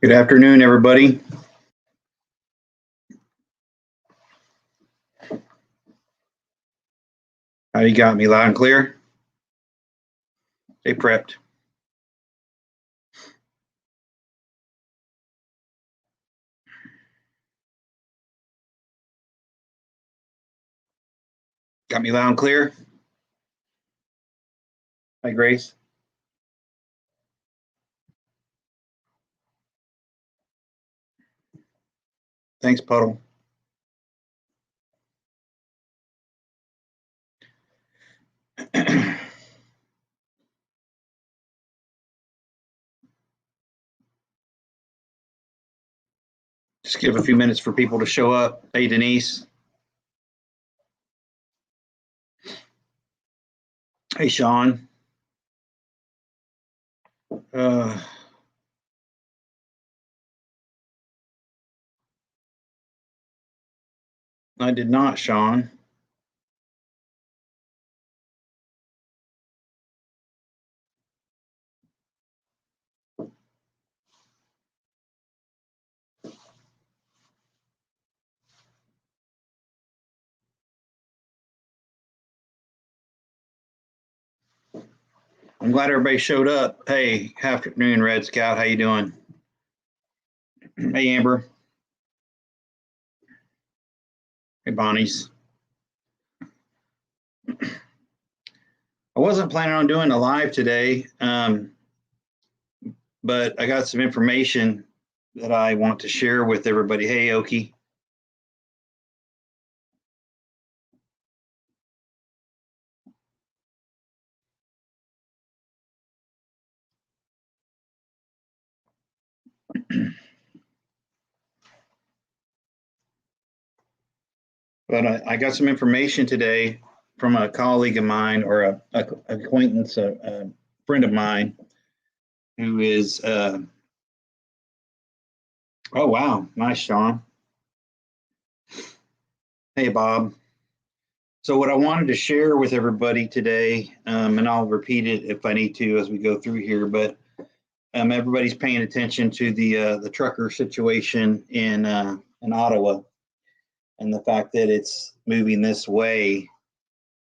Good afternoon, everybody. How you got me, loud and clear? Stay prepped. Got me loud and clear? Hi, Grace. Thanks, Puddle. Just give a few minutes for people to show up. Hey, Denise. Hey, Sean. I did not, Sean. I'm glad everybody showed up. Hey, afternoon, Red Scout. How you doing? Hey, Amber. Hey, Bonnie's. I wasn't planning on doing a live today, but I got some information that I want to share with everybody. Hey, Oki. But I got some information today from a colleague of mine or a acquaintance, a friend of mine who is, oh, wow, nice, Sean. Hey, Bob. So what I wanted to share with everybody today, and I'll repeat it if I need to as we go through here, but everybody's paying attention to the trucker situation in Ottawa and the fact that it's moving this way,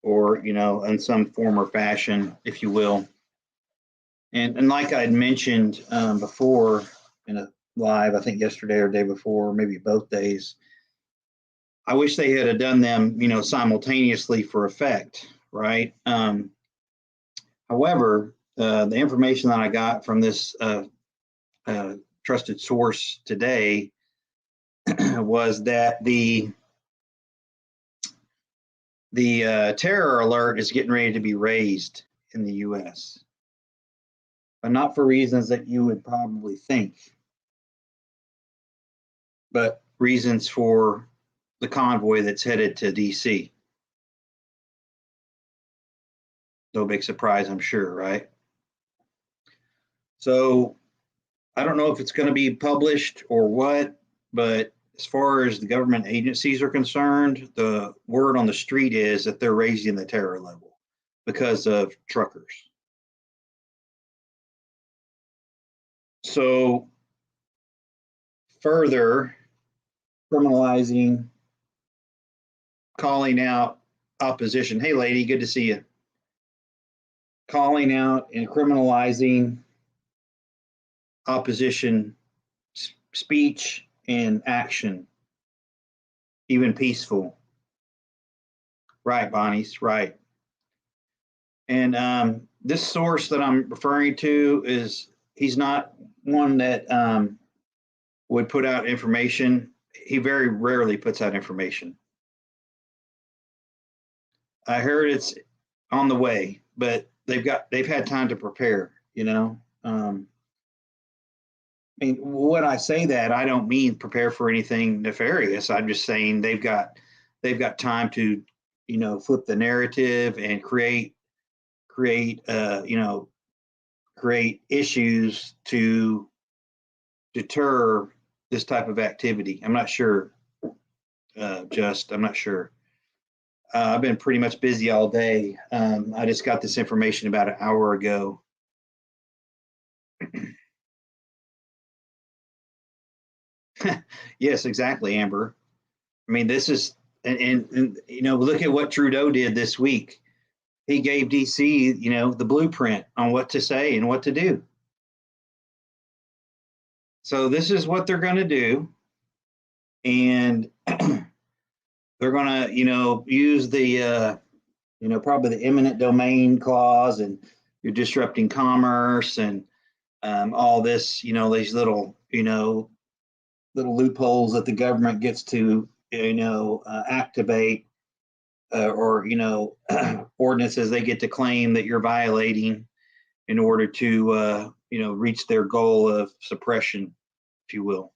or in some form or fashion, if you will. And like I had mentioned before in a live, I think yesterday or day before, maybe both days, I wish they had done them, simultaneously for effect, right? However, the information that I got from this trusted source today was that the terror alert is getting ready to be raised in the U.S., but not for reasons that you would probably think, but reasons for the convoy that's headed to DC. No big surprise, I'm sure, right? So I don't know if it's going to be published or what, but as far as the government agencies are concerned, the word on the street is that they're raising the terror level because of truckers. So further criminalizing, calling out opposition. Hey, lady, good to see you. Calling out and criminalizing opposition speech and action, even peaceful. Right, Bonnie's right. And this source that I'm referring to he's not one that would put out information. He very rarely puts out information. I heard it's on the way, but they've had time to prepare. I mean, when I say that, I don't mean prepare for anything nefarious. I'm just saying they've got time to, flip the narrative and create create issues to deter this type of activity. I'm not sure. I'm not sure. I've been pretty much busy all day. I just got this information about an hour ago. Yes, exactly, Amber. I mean, this is, and look at what Trudeau did this week. He gave DC, the blueprint on what to say and what to do. So this is what they're going to do, and they're going to, use the, probably the eminent domain clause, and you're disrupting commerce and all this, these little, little loopholes that the government gets to, activate, or ordinances they get to claim that you're violating in order to reach their goal of suppression, if you will.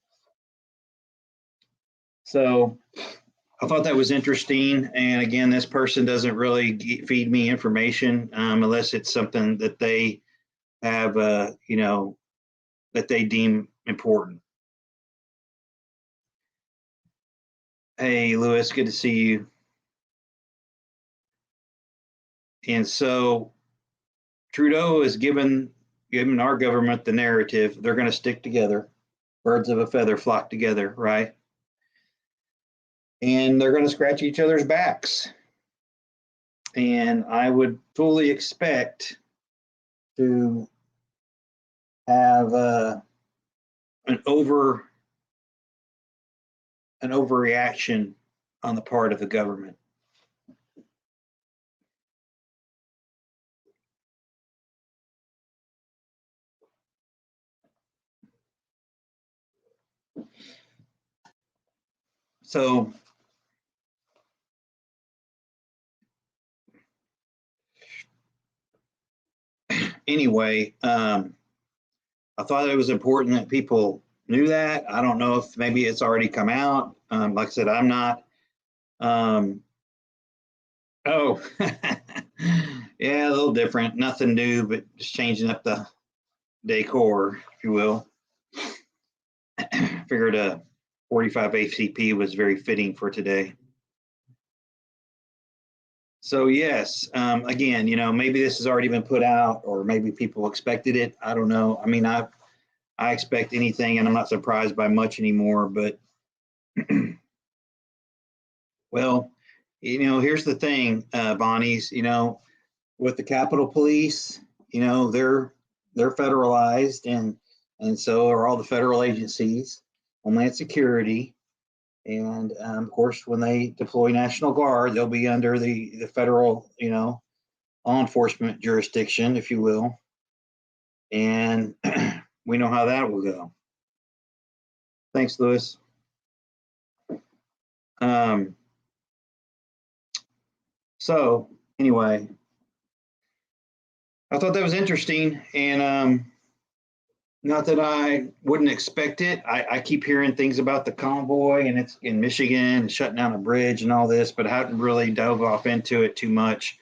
So I thought that was interesting. And again, this person doesn't really feed me information unless it's something that they have, that they deem important. Hey, Lewis, good to see you. And so Trudeau has given our government the narrative. They're going to stick together. Birds of a feather flock together, right? And they're going to scratch each other's backs. And I would fully expect to have an overreaction on the part of the government. So anyway, I thought it was important that people knew that. I don't know if maybe it's already come out. Like I said, I'm not. Oh, yeah, a little different. Nothing new, but just changing up the decor, if you will. Figured a 45 ACP was very fitting for today. So yes, again, maybe this has already been put out, or maybe people expected it. I don't know. I mean, I expect anything, and I'm not surprised by much anymore. But well, here's the thing, Bonnie's. With the Capitol Police, they're federalized, and so are all the federal agencies, Homeland Security. And of course, when they deploy National Guard, they'll be under the federal, law enforcement jurisdiction, if you will. And we know how that will go. Thanks, Lewis. So anyway, I thought that was interesting, and not that I wouldn't expect it. I keep hearing things about the convoy, and it's in Michigan and shutting down a bridge and all this, but I haven't really dove off into it too much,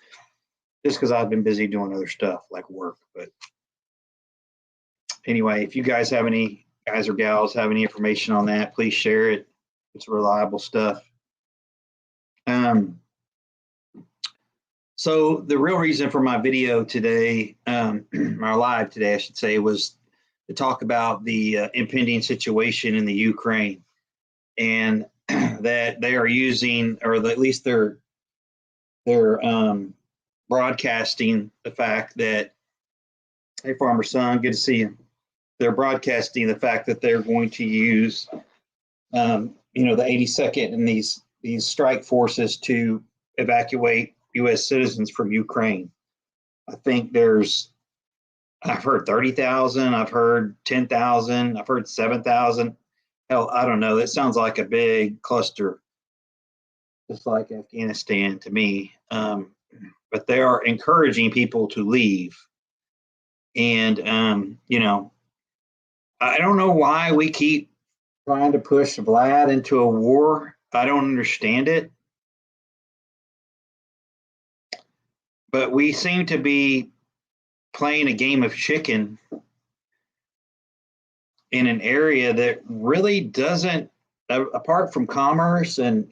just because I've been busy doing other stuff like work. But anyway, if you guys or gals have any information on that, please share it. It's reliable stuff. So the real reason for my video today, my live today, I should say, was to talk about the impending situation in the Ukraine, and that they are using, or at least they're broadcasting the fact that, hey, Farmer Son, good to see you. They're broadcasting the fact that they're going to use, the 82nd and these strike forces to evacuate U.S. citizens from Ukraine. I think I've heard 30,000, I've heard 10,000, I've heard 7,000. Hell, I don't know. That sounds like a big cluster, just like Afghanistan to me. But they are encouraging people to leave. And, I don't know why we keep trying to push Vlad into a war. I don't understand it. But we seem to be playing a game of chicken in an area that really doesn't, apart from commerce and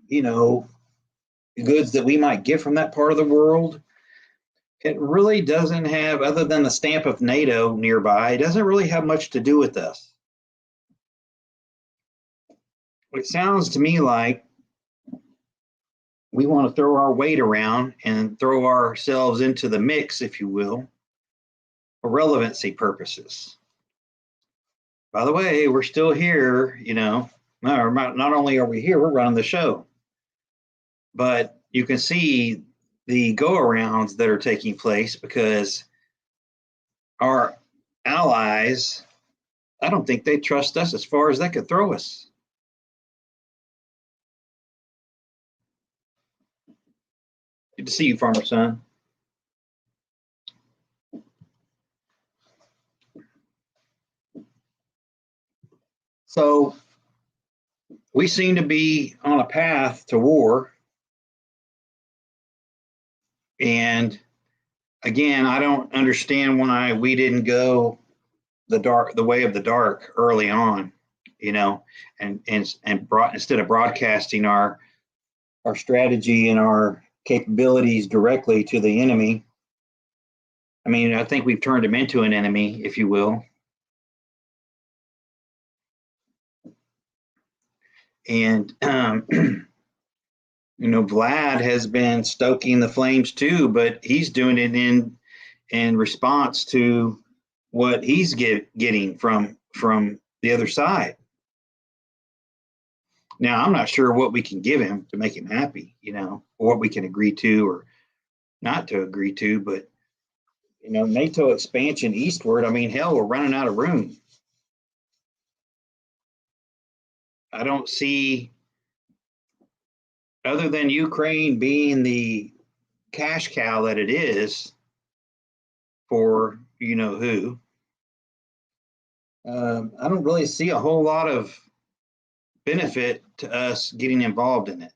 goods that we might get from that part of the world, it really doesn't have, other than the stamp of NATO nearby, it doesn't really have much to do with us. it sounds to me like we want to throw our weight around and throw ourselves into the mix, if you will, for relevancy purposes. By the way, we're still here, you know. Not only are we here, we're running the show. But you can see the go-arounds that are taking place because our allies, I don't think they trust us as far as they could throw us. Good to see you, Farmer Son. So we seem to be on a path to war. And again, I don't understand why we didn't go the way of the dark early on, you know, and brought, instead of broadcasting our strategy and our capabilities directly to the enemy. I mean, I think we've turned him into an enemy, if you will. And you know, Vlad has been stoking the flames too, but he's doing it in response to what he's getting from the other side. Now, I'm not sure what we can give him to make him happy, you know, or what we can agree to or not to agree to, but you know, NATO expansion eastward, I mean, hell, we're running out of room. I don't see, other than Ukraine being the cash cow that it is for you know who, I don't really see a whole lot of benefit to us getting involved in it.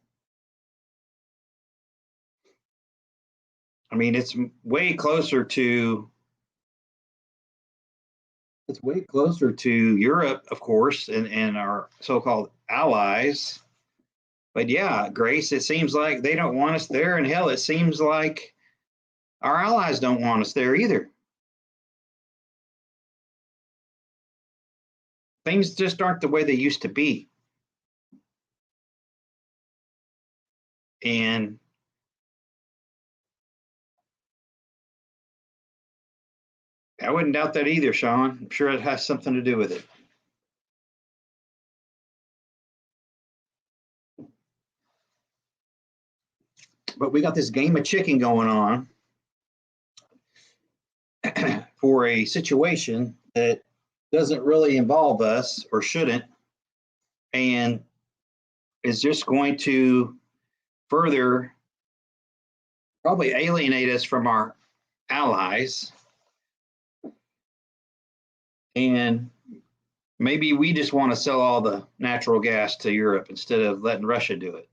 I mean, it's way closer to Europe, of course, and our so-called allies. But yeah, Grace, it seems like they don't want us there, and hell, it seems like our allies don't want us there either. Things just aren't the way they used to be. And I wouldn't doubt that either, Sean. I'm sure it has something to do with it. But we got this game of chicken going on for a situation that doesn't really involve us or shouldn't, and is just going to further probably alienate us from our allies. And maybe we just want to sell all the natural gas to Europe instead of letting Russia do it.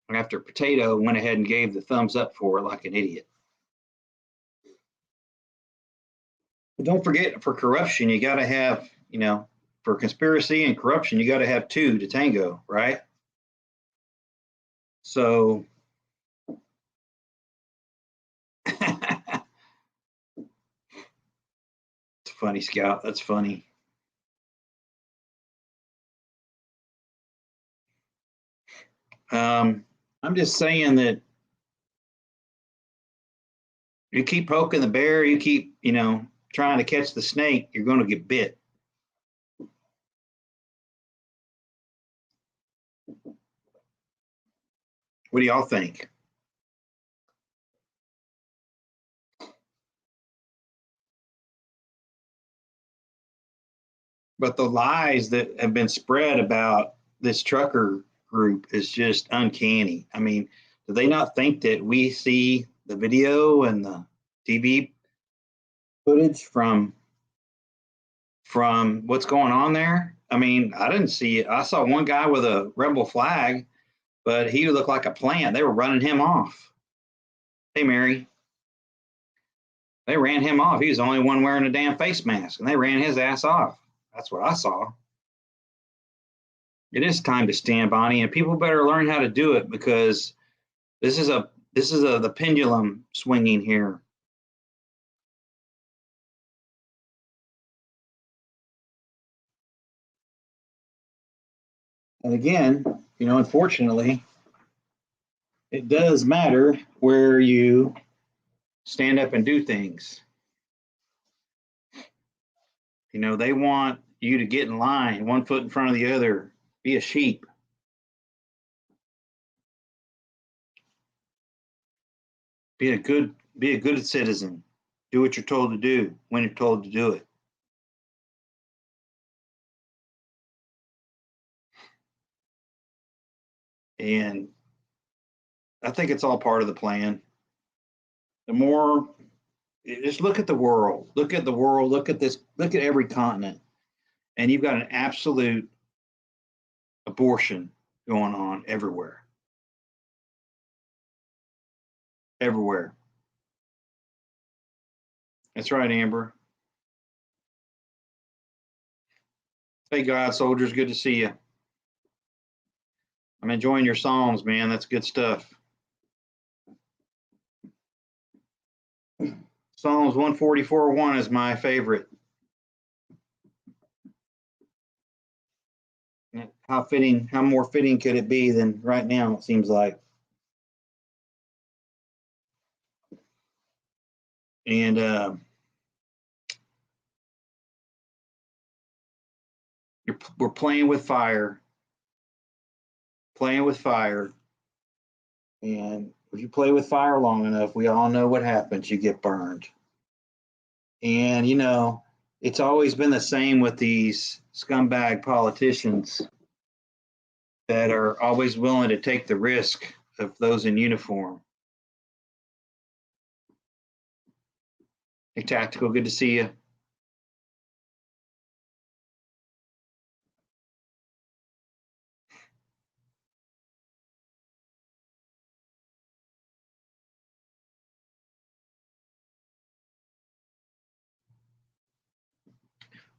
After Potato went ahead and gave the thumbs up for it like an idiot. But don't forget, for corruption, you got to have, you know, for conspiracy and corruption, you got to have two to tango, right? So it's funny, Scout. That's funny. I'm just saying that you keep poking the bear, you keep, you know, trying to catch the snake, you're going to get bit. What do y'all think? But the lies that have been spread about this trucker group is just uncanny. I mean, do they not think that we see the video and the TV footage from what's going on there? I mean, I didn't see it. I saw one guy with a rebel flag, but he looked like a plant. They were running him off. Hey, Mary. They ran him off. He was the only one wearing a damn face mask, and they ran his ass off. That's what I saw. It is time to stand, Bonnie, and people better learn how to do it because this is the pendulum swinging here. And again, unfortunately, it does matter where you stand up and do things. They want you to get in line, one foot in front of the other, be a sheep. Be a good citizen. Do what you're told to do when you're told to do it. And I think it's all part of the plan. The more, just look at the world, look at this, look at every continent, and you've got an absolute abortion going on everywhere. Everywhere. That's right, Amber. Hey, God soldiers, good to see you. I'm enjoying your Psalms, man. That's good stuff. Psalms 144:1 is my favorite. How more fitting could it be than right now, it seems like. And we're playing with fire. And if you play with fire long enough, we all know what happens. You get burned. And, it's always been the same with these scumbag politicians that are always willing to take the risk of those in uniform. Hey, Tactical, good to see you.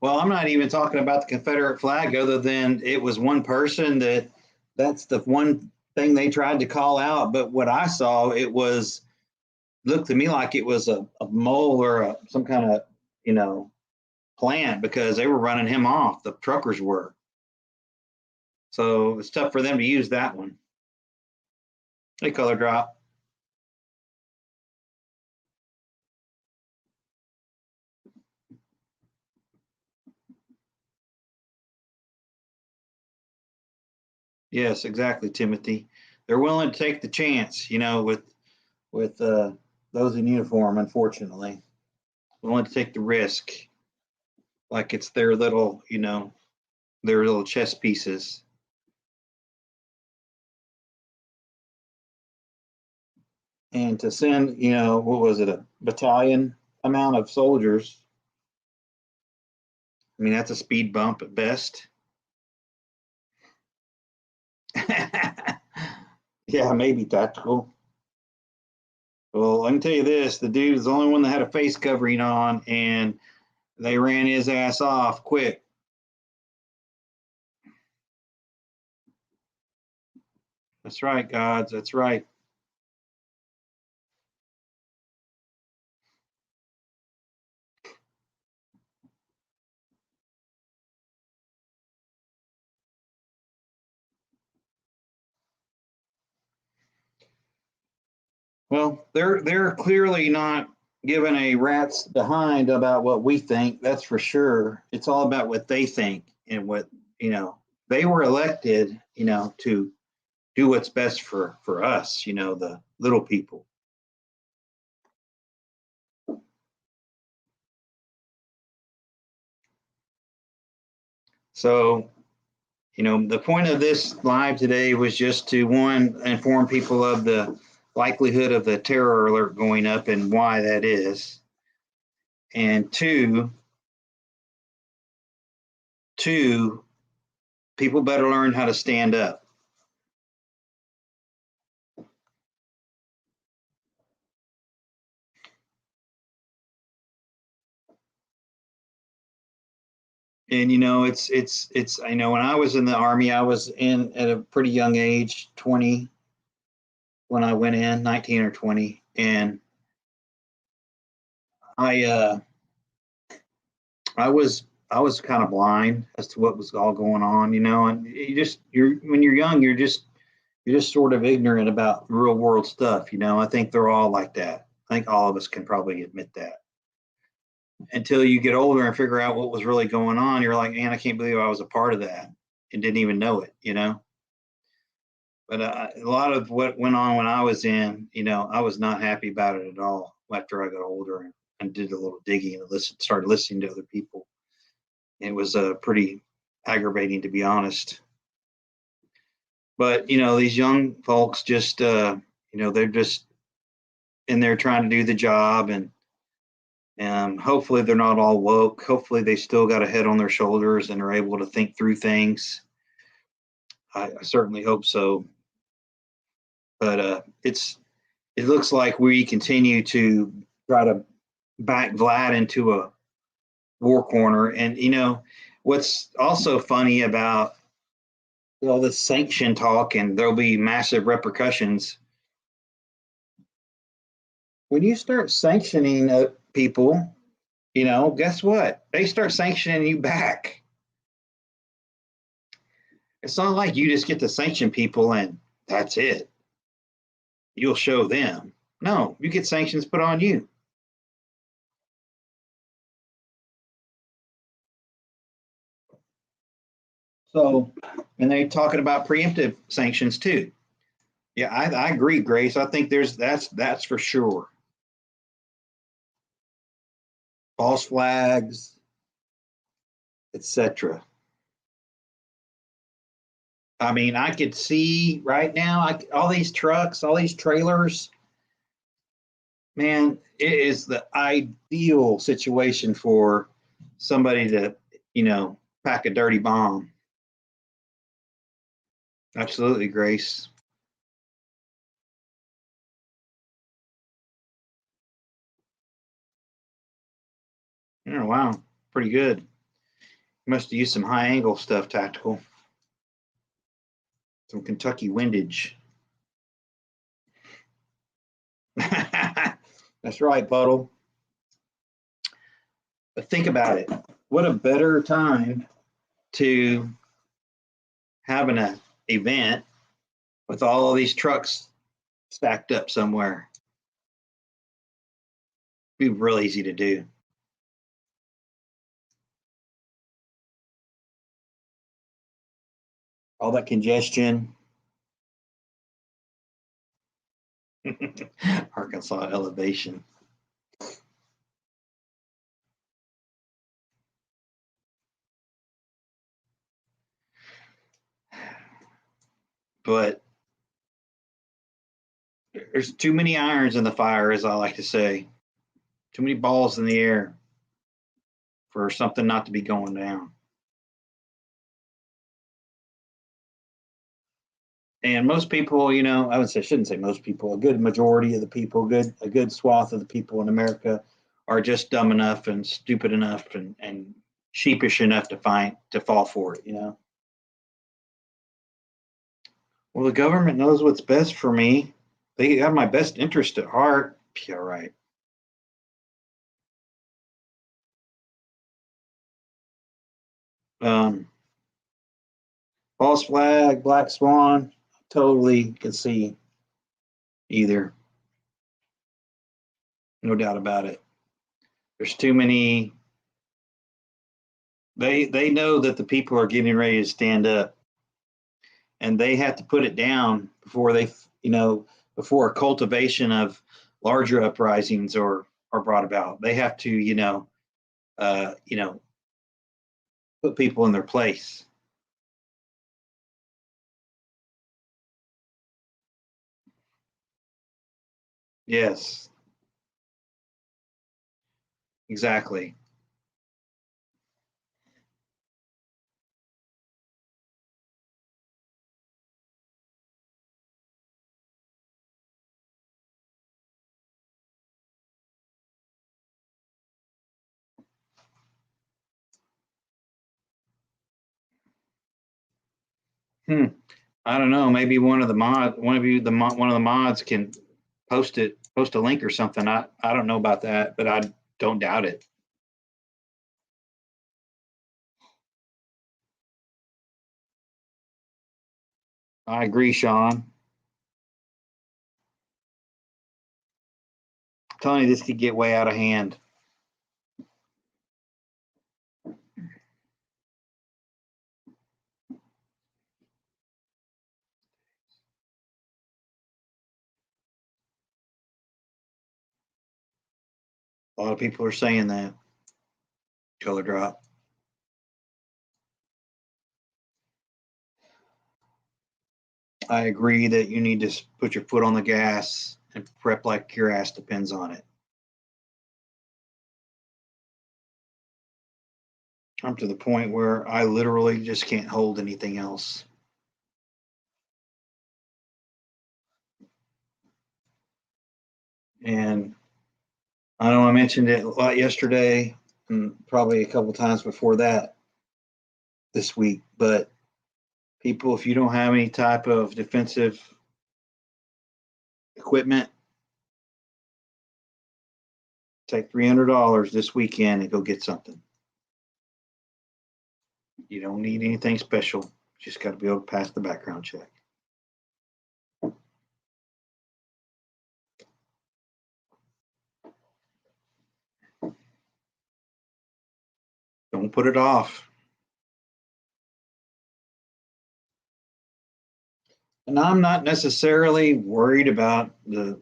Well, I'm not even talking about the Confederate flag, other than it was one person that's the one thing they tried to call out. But what I saw, looked to me like it was a mole or some kind of, plant, because they were running him off. The truckers were. So it's tough for them to use that one. Hey, Color Drop. Yes, exactly, Timothy. They're willing to take the chance, with those in uniform, unfortunately. Willing to take the risk, like it's their little, their little chess pieces. And to send, what was it, a battalion amount of soldiers? I mean, that's a speed bump at best. Yeah, maybe Tactical. Well, I can tell you this: the dude is the only one that had a face covering on, and they ran his ass off quick. That's right, gods. That's right. Well, they're clearly not giving a rat's behind about what we think. That's for sure. It's all about what they think and what they were elected, to do what's best for us, the little people. So, the point of this live today was just to, one, inform people of the likelihood of the terror alert going up and why that is. And two, people better learn how to stand up. And it's I know when I was in the Army, I was in at a pretty young age, 20, when I went in, 19 or 20, and I was I was kind of blind as to what was all going on, and you're when you're young, you're just sort of ignorant about real world stuff. I think they're all like that. I think all of us can probably admit that. Until you get older and figure out what was really going on, you're like, man, I can't believe I was a part of that and didn't even know it. But a lot of what went on when I was I was not happy about it at all after I got older and did a little digging and started listening to other people. It was pretty aggravating, to be honest. But these young folks just, they're just in there trying to do the job, and hopefully they're not all woke. Hopefully they still got a head on their shoulders and are able to think through things. I certainly hope so. But it looks like we continue to try to back Vlad into a war corner. And what's also funny about all this sanction talk, and there'll be massive repercussions. When you start sanctioning people, guess what? They start sanctioning you back. It's not like you just get to sanction people and that's it. You'll show them. No, you get sanctions put on you. So, and they're talking about preemptive sanctions too. Yeah, I agree, Grace. I think that's for sure. False flags, etc. I mean, I could see right now, all these trucks, all these trailers. Man, it is the ideal situation for somebody to, pack a dirty bomb. Absolutely, Grace. Oh, wow, pretty good. Must have used some high angle stuff, tactical. Some Kentucky windage. That's right, Puddle. But think about it. What a better time to have an event with all of these trucks stacked up somewhere. It'd be real easy to do. All that congestion. Arkansas elevation. But there's too many irons in the fire, as I like to say. Too many balls in the air for something not to be going down. And most people, I shouldn't say most people, a good majority of the people, a good swath of the people in America are just dumb enough and stupid enough and sheepish enough to fall for it. Well, the government knows what's best for me. They have my best interest at heart. Yeah, right. Um, false flag, black swan, totally can see either. No doubt about it. There's too many. They know that the people are getting ready to stand up, and they have to put it down before before a cultivation of larger uprisings are brought about. They have to put people in their place. Yes, exactly. Hmm. I don't know. Maybe one of the mods can post a link or something. I don't know about that, but I don't doubt it. I agree, Sean. I'm telling you, this could get way out of hand. A lot of people are saying that. Color drop. I agree that you need to put your foot on the gas and prep like your ass depends on it. I'm to the point where I literally just can't hold anything else. And I know I mentioned it a lot yesterday and probably a couple times before that this week, but people, if you don't have any type of defensive equipment, take $300 this weekend and go get something. You don't need anything special. Just got to be able to pass the background check. Don't put it off. And I'm not necessarily worried about the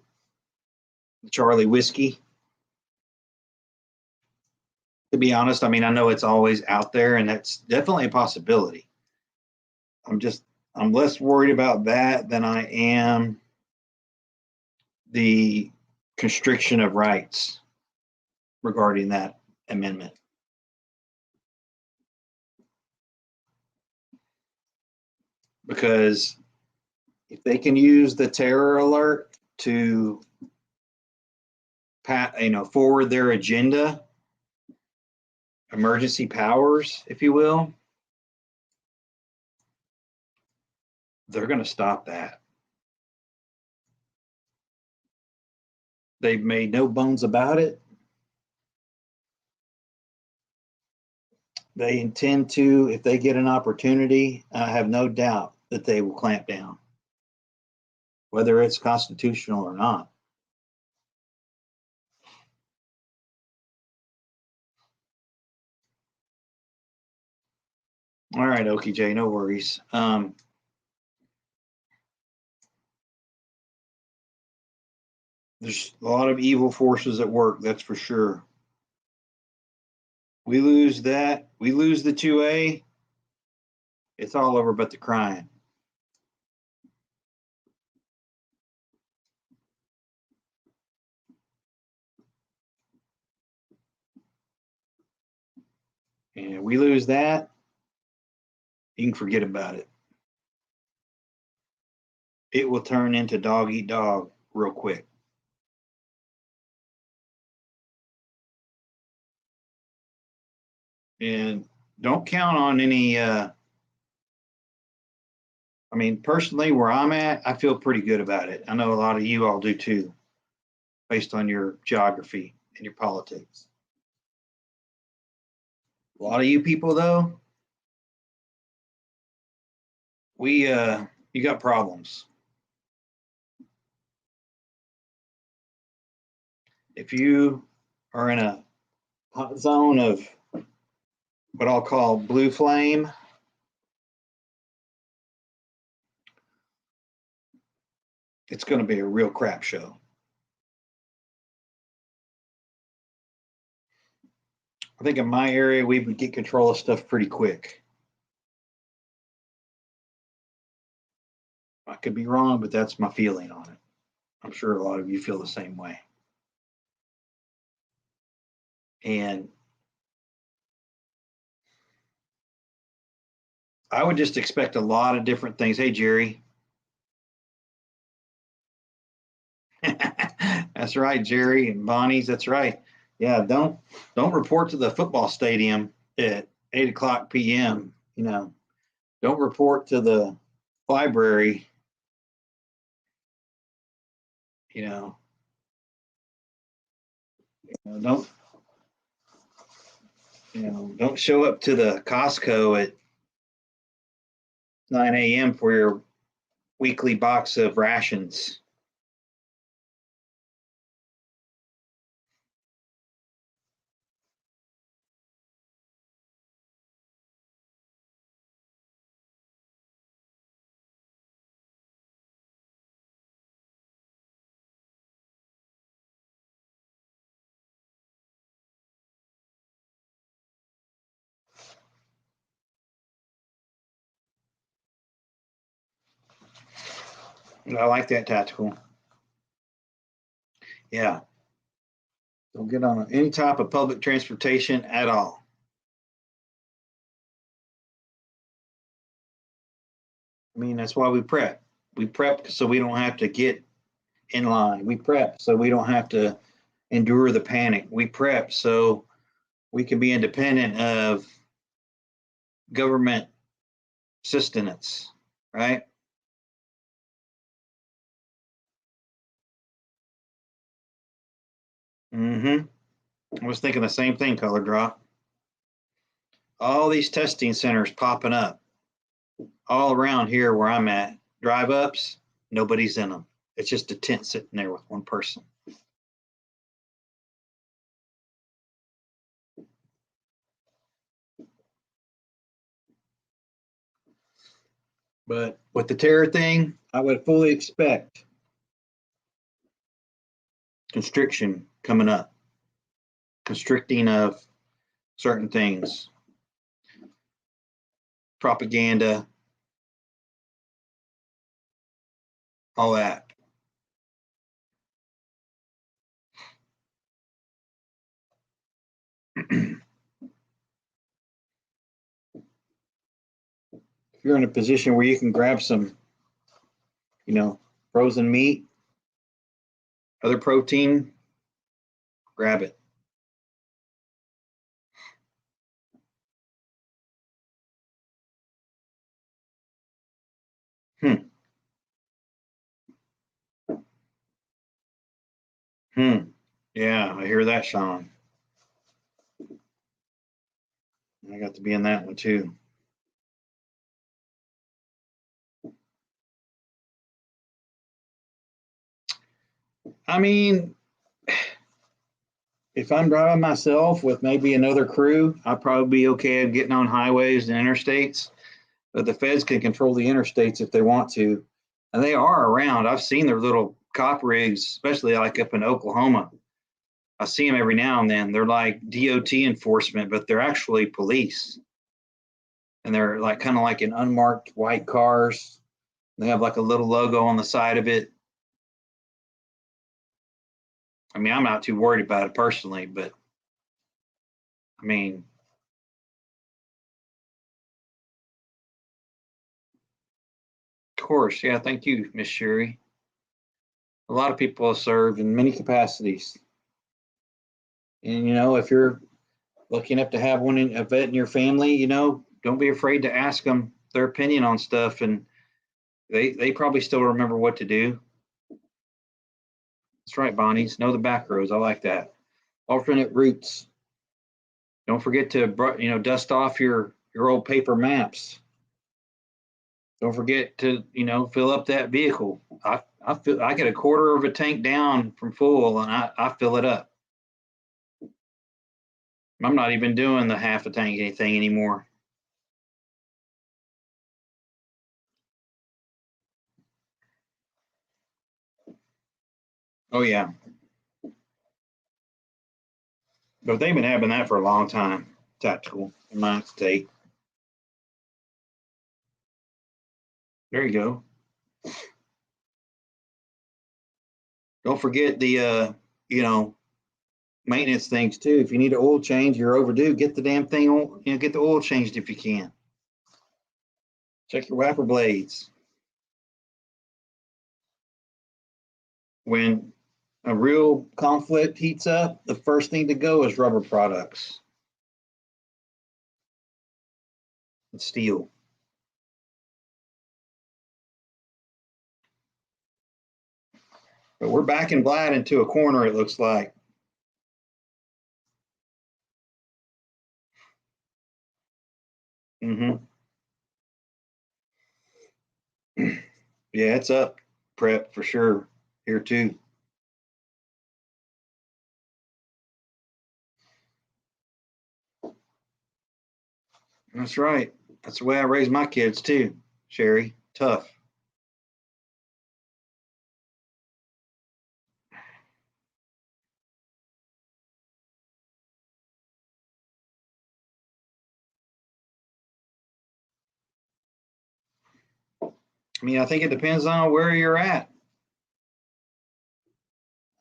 Charlie whiskey. To be honest, I mean, I know it's always out there and that's definitely a possibility. I'm less worried about that than I am the constriction of rights regarding that amendment. Because if they can use the terror alert to forward their agenda, emergency powers, if you will, they're going to stop that. They've made no bones about it. They intend to, if they get an opportunity, I have no doubt that they will clamp down, whether it's constitutional or not. All right, Okie J, no worries. There's a lot of evil forces at work, that's for sure. We lose that, we lose the 2A, it's all over but the crying. And we lose that, you can forget about it. It will turn into dog eat dog real quick. And don't count on any, I mean, personally, where I'm at, I feel pretty good about it. I know a lot of you all do too, based on your geography and your politics. A lot of you people, though, you got problems. If you are in a hot zone of what I'll call blue flame, it's going to be a real crap show. I think in my area, we would get control of stuff pretty quick. I could be wrong, but that's my feeling on it. I'm sure a lot of you feel the same way. And I would just expect a lot of different things. Hey, Jerry. That's right, Jerry and Bonnie's. That's right. Yeah, don't report to the football stadium at 8:00 p.m. Don't report to the library. Don't don't show up to the Costco at 9 a.m. for your weekly box of rations. I like that tactical. Yeah. Don't get on any type of public transportation at all. I mean, that's why we prep. We prep so we don't have to get in line. We prep so we don't have to endure the panic. We prep so we can be independent of government sustenance, right? Mm-hmm. I was thinking the same thing, Color Drop. All these testing centers popping up all around here where I'm at. Drive ups, nobody's in them. It's just a tent sitting there with one person. But with the terror thing, I would fully expect constriction coming up, constricting of certain things, propaganda, all that. If you're in a position where you can grab some, frozen meat, other protein, grab it. Hmm. Hmm. Yeah, I hear that, Sean. I got to be in that one too. I mean, if I'm driving myself with maybe another crew, I'll probably be okay getting on highways and interstates. But the feds can control the interstates if they want to. And they are around. I've seen their little cop rigs, especially like up in Oklahoma. I see them every now and then. They're like DOT enforcement, but they're actually police. And they're like kind of like in unmarked white cars. They have like a little logo on the side of it. I mean, I'm not too worried about it personally, but I mean, of course, yeah. Thank you, Miss Sherry. A lot of people have served in many capacities, and if you're lucky enough to have a vet in your family, don't be afraid to ask them their opinion on stuff, and they probably still remember what to do. That's right, Bonnie's. Know the back rows. I like that. Alternate routes. Don't forget to dust off your old paper maps. Don't forget to fill up that vehicle. I get a quarter of a tank down from full, and I fill it up. I'm not even doing the half a tank anything anymore. Oh yeah, but they've been having that for a long time. Tactical in my state. There you go. Don't forget the maintenance things too. If you need an oil change, you're overdue. Get the damn thing, get the oil changed if you can. Check your wiper blades. When a real conflict heats up, the first thing to go is rubber products and steel. But we're backing Vlad into a corner, it looks like. Mm-hmm. Yeah, it's up prep for sure here too. That's right. That's the way I raise my kids too, Sherry. Tough. I mean, I think it depends on where you're at.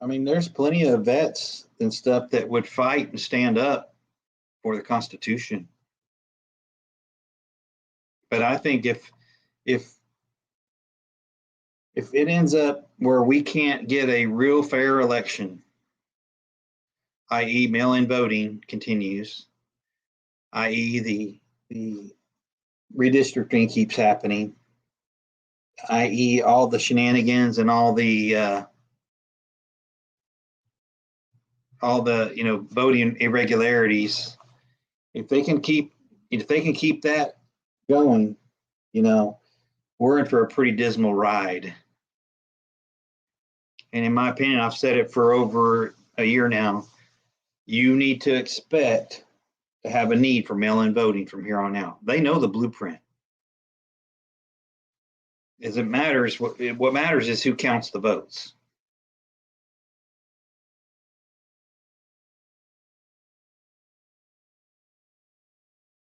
I mean, there's plenty of vets and stuff that would fight and stand up for the Constitution. But I think if if it ends up where we can't get a real fair election, i.e., mail-in voting continues, i.e., the redistricting keeps happening, i.e., all the shenanigans and all the voting irregularities. If they can keep that going, you know, we're in for a pretty dismal ride. And in my opinion, I've said it for over a year now. You need to expect to have a need for mail-in voting from here on out. They know the blueprint. As it matters, what matters is who counts the votes.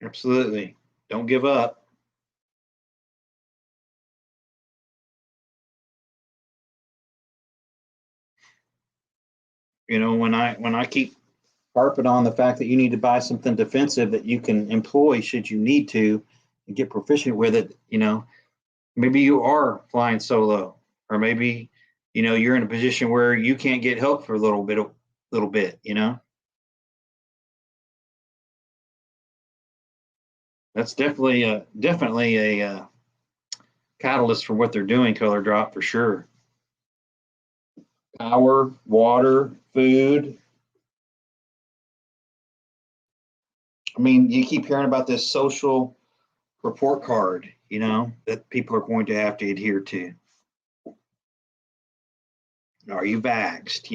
Absolutely. Don't give up. When I keep harping on the fact that you need to buy something defensive that you can employ should you need to and get proficient with it, maybe you are flying solo, or maybe you're in a position where you can't get help for a little bit. That's definitely a catalyst for what they're doing, color drop, for sure. Power, water, food. I mean, you keep hearing about this social report card, that people are going to have to adhere to. Are you vaxxed?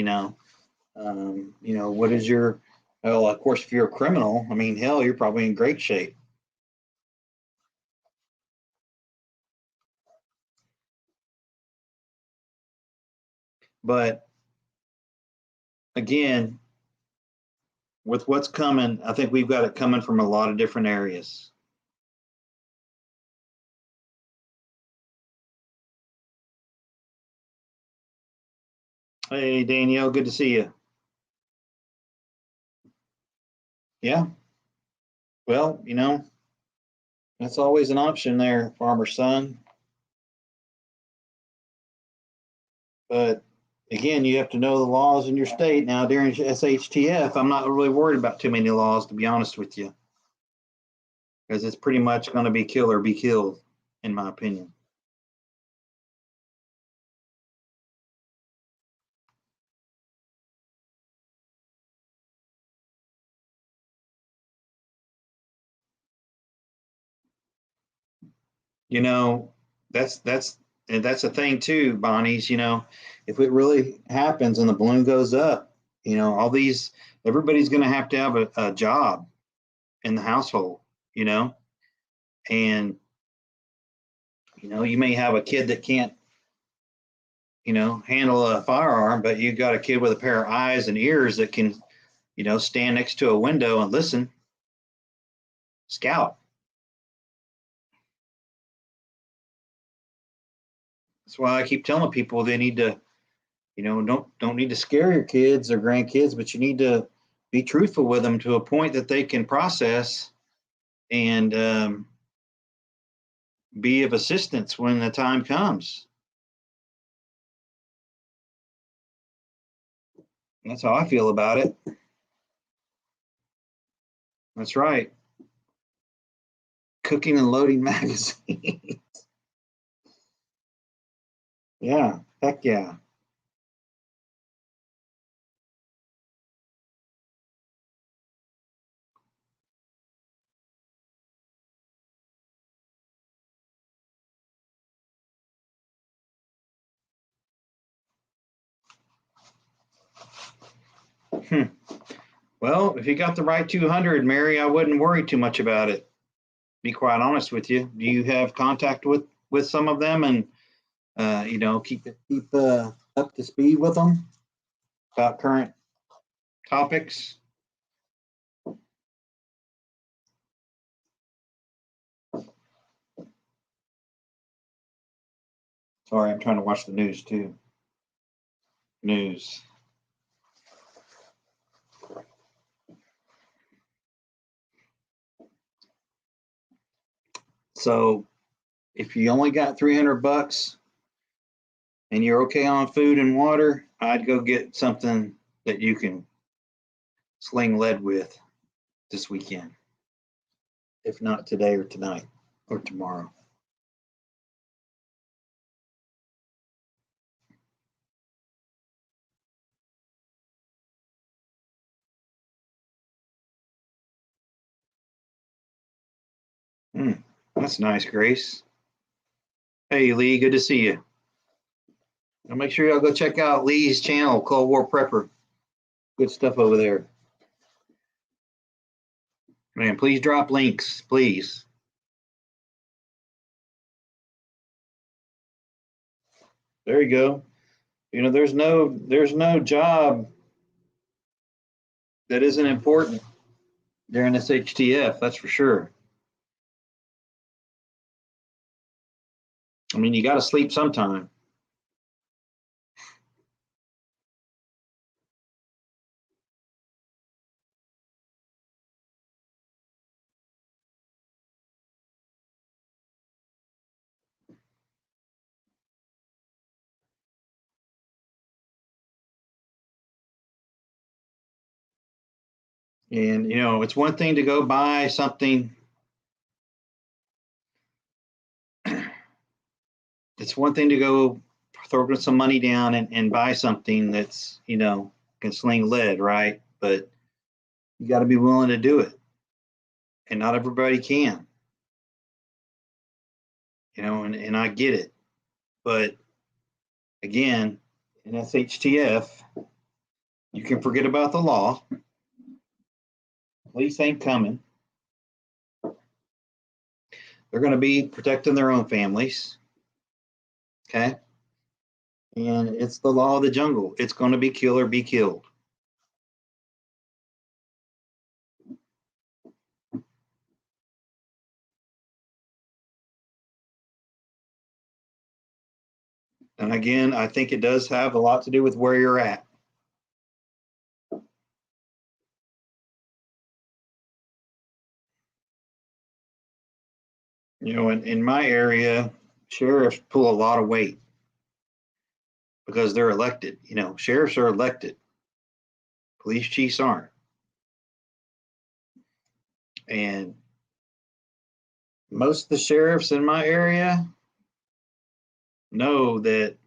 What is your, well, of course, if you're a criminal, I mean, hell, you're probably in great shape. But again, with what's coming, I think we've got it coming from a lot of different areas. Hey, Danielle, good to see you. Yeah, well, that's always an option there, farmer's son. But again, you have to know the laws in your state. Now, during SHTF, I'm not really worried about too many laws, to be honest with you, because it's pretty much going to be kill or be killed, in my opinion. You know, that's the thing too, Bonnie's. If it really happens and the balloon goes up, all these everybody's going to have a job in the household. You know, and you may have a kid that can't handle a firearm, but you got a kid with a pair of eyes and ears that can stand next to a window and listen, scout. That's why I keep telling people they need to, don't need to scare your kids or grandkids, but you need to be truthful with them to a point that they can process and be of assistance when the time comes. That's how I feel about it. That's right. Cooking and loading magazine. Yeah, heck yeah. Well, if you got the right 200, Mary, I wouldn't worry too much about it. Be quite honest with you. Do you have contact with some of them, and keep up to speed with them about current topics? Sorry, I'm trying to watch the news too. News. So if you only got $300 and you're okay on food and water, I'd go get something that you can sling lead with this weekend. If not today or tonight or tomorrow. That's nice, Grace. Hey, Lee, good to see you. Now make sure y'all go check out Lee's channel, Cold War Prepper. Good stuff over there. Man, please drop links, please. There you go. There's no job that isn't important during this HTF, that's for sure. I mean, you got to sleep sometime. And, it's one thing to go buy something. It's one thing to go throw some money down and buy something that's, can sling lead, right? But you got to be willing to do it. And not everybody can. And I get it. But again, in SHTF, you can forget about the law. Police ain't coming. They're going to be protecting their own families. Okay. And it's the law of the jungle. It's going to be kill or be killed. And again, I think it does have a lot to do with where you're at. In my area, sheriffs pull a lot of weight because they're elected. Sheriffs are elected. Police chiefs aren't. And most of the sheriffs in my area know that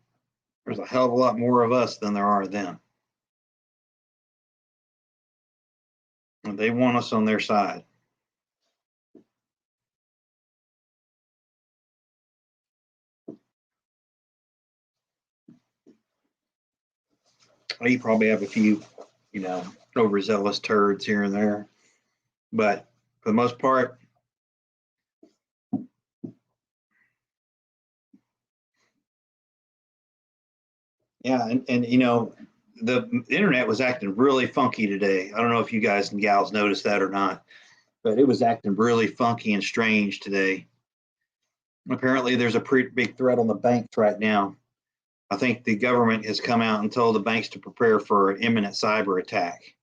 there's a hell of a lot more of us than there are them. And they want us on their side. You probably have a few, overzealous turds here and there. But for the most part, yeah, and the internet was acting really funky today. I don't know if you guys and gals noticed that or not, but it was acting really funky and strange today. Apparently, there's a pretty big threat on the banks right now. I think the government has come out and told the banks to prepare for an imminent cyber attack.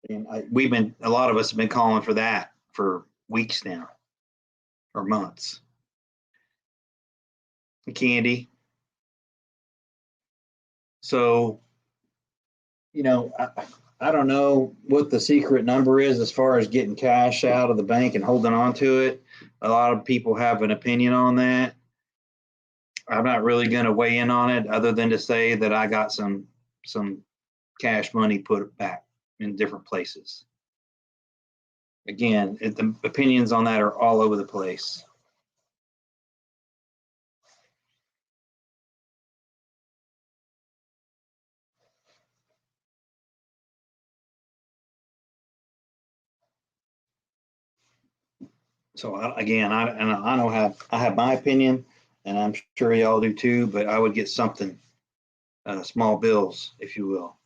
And a lot of us have been calling for that for weeks now, or months. Candy. So, I don't know what the secret number is as far as getting cash out of the bank and holding on to it. A lot of people have an opinion on that. I'm not really going to weigh in on it other than to say that I got some cash money put back in different places. Again, the opinions on that are all over the place. So again, I know I have my opinion, and I'm sure y'all do too. But I would get something, small bills, if you will.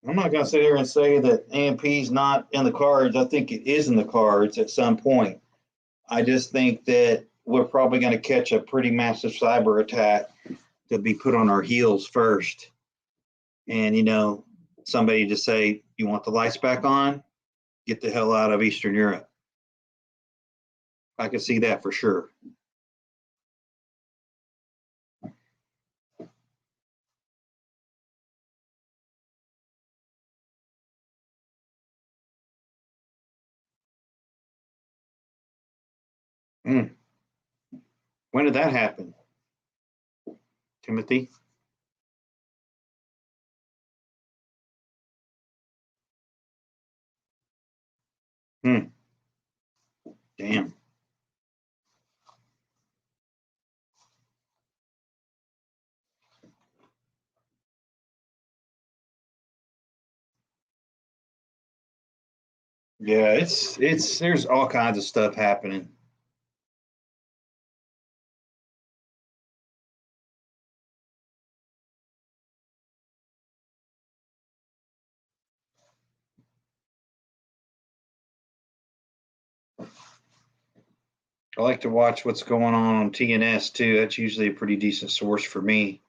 I'm not going to sit here and say that AMP is not in the cards. I think it is in the cards at some point. I just think that we're probably going to catch a pretty massive cyber attack to be put on our heels first. And, somebody to say, you want the lights back on? Get the hell out of Eastern Europe. I can see that for sure. Mm. When did that happen, Timothy? Hmm. Damn. Yeah, it's there's all kinds of stuff happening. I like to watch what's going on TNS too. That's usually a pretty decent source for me.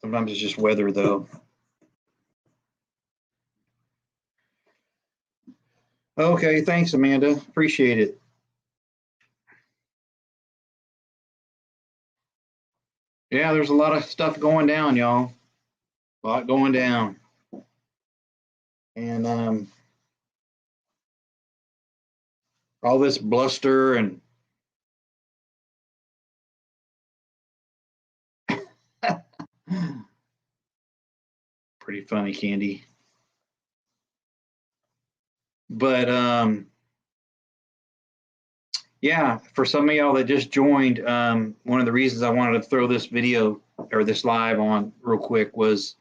Sometimes it's just weather though. Okay, thanks, Amanda. Appreciate it. Yeah, there's a lot of stuff going down, y'all. A lot going down. And all this bluster and pretty funny, Candy. But yeah, for some of y'all that just joined, one of the reasons I wanted to throw this video or this live on real quick was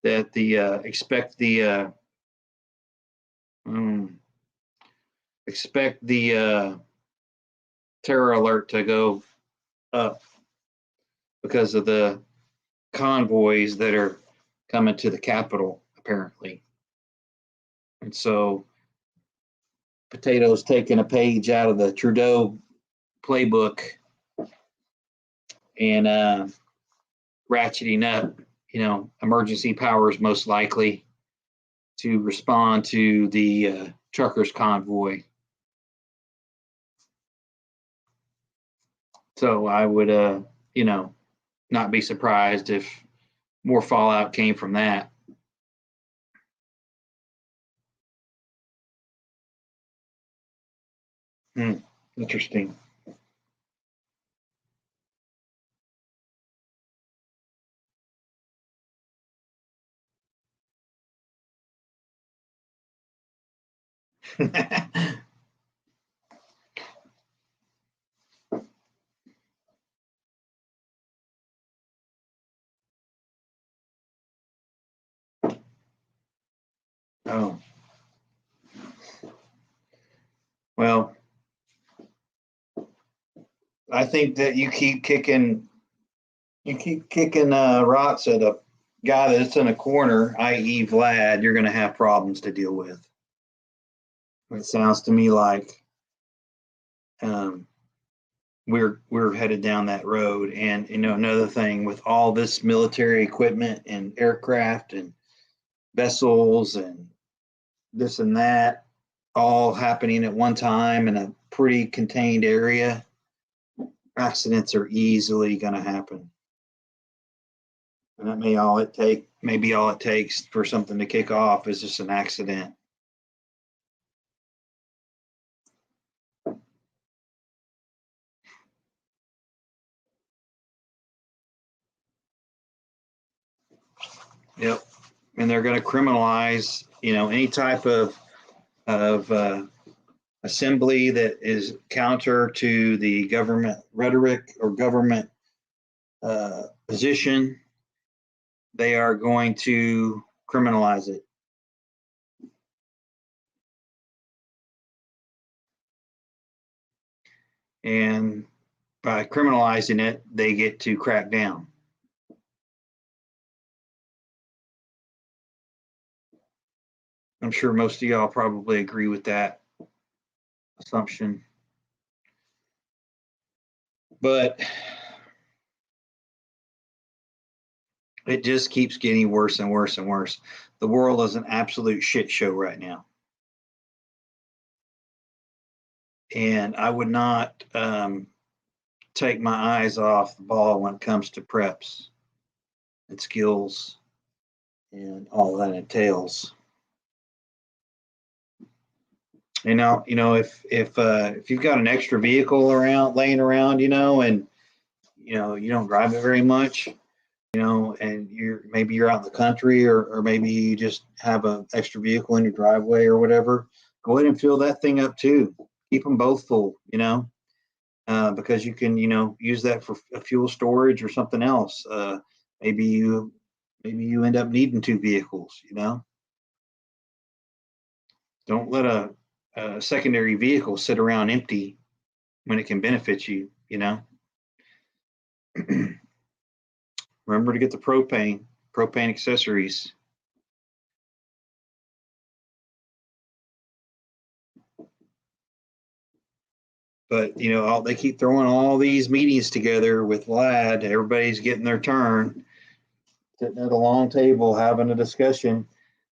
that um, expect the terror alert to go up because of the convoys that are coming to the Capitol, apparently. And so Potato's taking a page out of the Trudeau playbook and ratcheting up, emergency powers most likely to respond to the truckers convoy. So I would, not be surprised if more fallout came from that. Interesting. Oh, well, I think that you keep kicking rocks at a guy that's in a corner, i.e., Vlad. You're going to have problems to deal with. It sounds to me like um, we're headed down that road. And another thing with all this military equipment and aircraft and vessels and this and that all happening at one time in a pretty contained area, accidents are easily going to happen. And that maybe all it takes for something to kick off is just an accident. Yep. And they're going to criminalize, any type of assembly that is counter to the government rhetoric or government position. they are going to criminalize it. And by criminalizing it, they get to crack down. I'm sure most of y'all probably agree with that assumption. But it just keeps getting worse and worse and worse. The world is an absolute shit show right now. And I would not take my eyes off the ball when it comes to preps and skills and all that entails. And now, if you've got an extra vehicle laying around, and you don't drive it very much, and you're out in the country, or maybe you just have an extra vehicle in your driveway or whatever, go ahead and fill that thing up too. Keep them both full, because you can, use that for a fuel storage or something else. Maybe you end up needing two vehicles, Don't let a secondary vehicle sit around empty when it can benefit you, Remember to get the propane accessories. But they keep throwing all these meetings together with Vlad. Everybody's getting their turn, sitting at a long table having a discussion.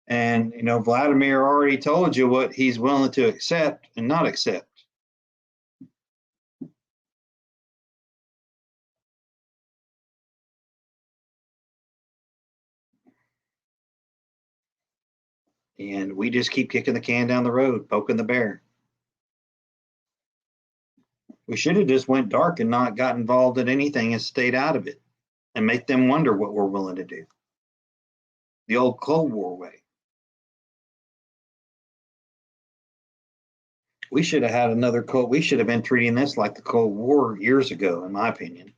And Vladimir already told you what he's willing to accept and not accept. And we just keep kicking the can down the road, poking the bear. We should have just went dark and not got involved in anything and stayed out of it and make them wonder what we're willing to do. The old Cold War way. We should have had another we should have been treating this like the Cold War years ago, in my opinion.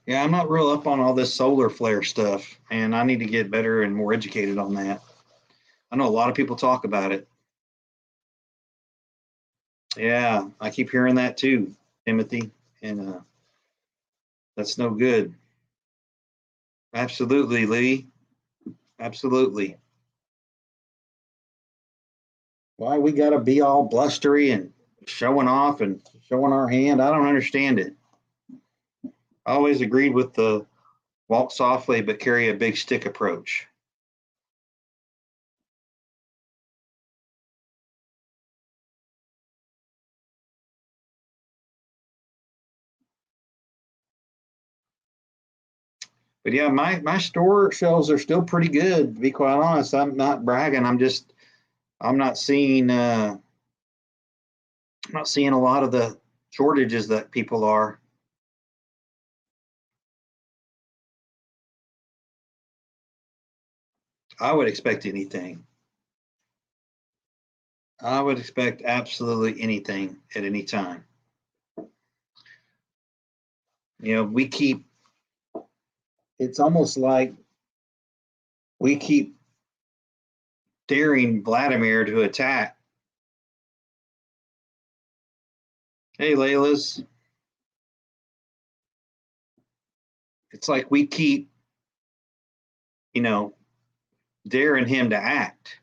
Yeah, I'm not real up on all this solar flare stuff, and I need to get better and more educated on that. I know a lot of people talk about it. Yeah, I keep hearing that too, Timothy, and that's no good. Absolutely, Lee. Absolutely. Why we got to be all blustery and showing off and showing our hand? I don't understand it. I always agreed with the walk softly but carry a big stick approach. But yeah, my store shelves are still pretty good, to be quite honest. I'm not bragging. I'm not seeing a lot of the shortages that people are. I would expect anything. I would expect absolutely anything at any time. It's almost like we keep daring Vladimir to attack. Hey, Layla's. It's like we keep, daring him to act.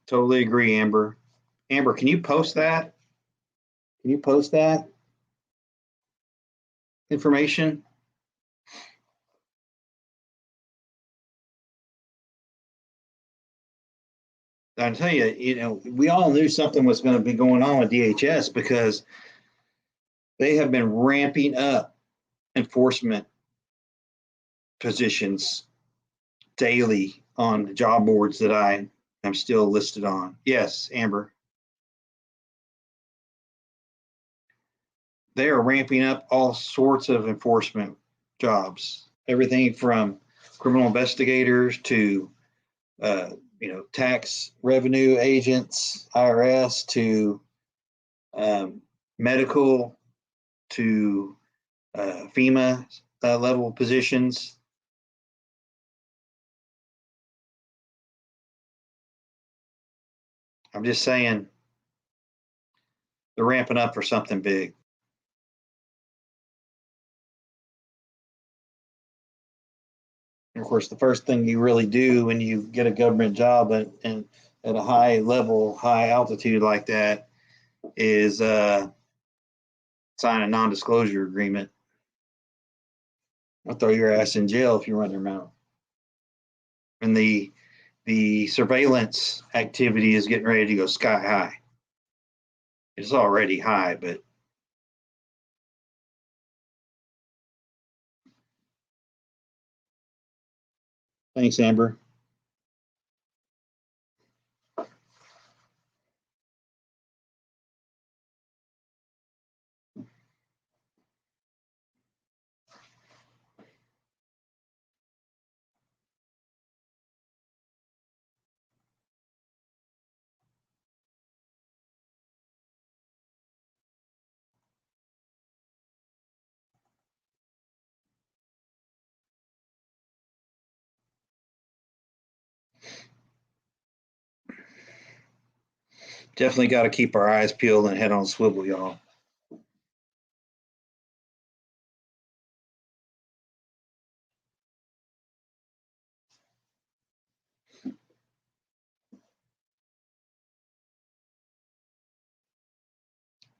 Totally agree, Amber. Amber, can you post that? Can you post that information? I tell you, we all knew something was going to be going on with DHS because they have been ramping up enforcement positions daily on the job boards that I am still listed on. Yes, Amber. They are ramping up all sorts of enforcement jobs, everything from criminal investigators to tax revenue agents, IRS, to medical, to FEMA level positions. I'm just saying they're ramping up for something big. And of course, the first thing you really do when you get a government job and at a high level, high altitude like that is sign a non-disclosure agreement. I'll throw your ass in jail if you run your mouth. And the surveillance activity is getting ready to go sky high. It's already high, but thanks, Amber. Definitely got to keep our eyes peeled and head on swivel, y'all.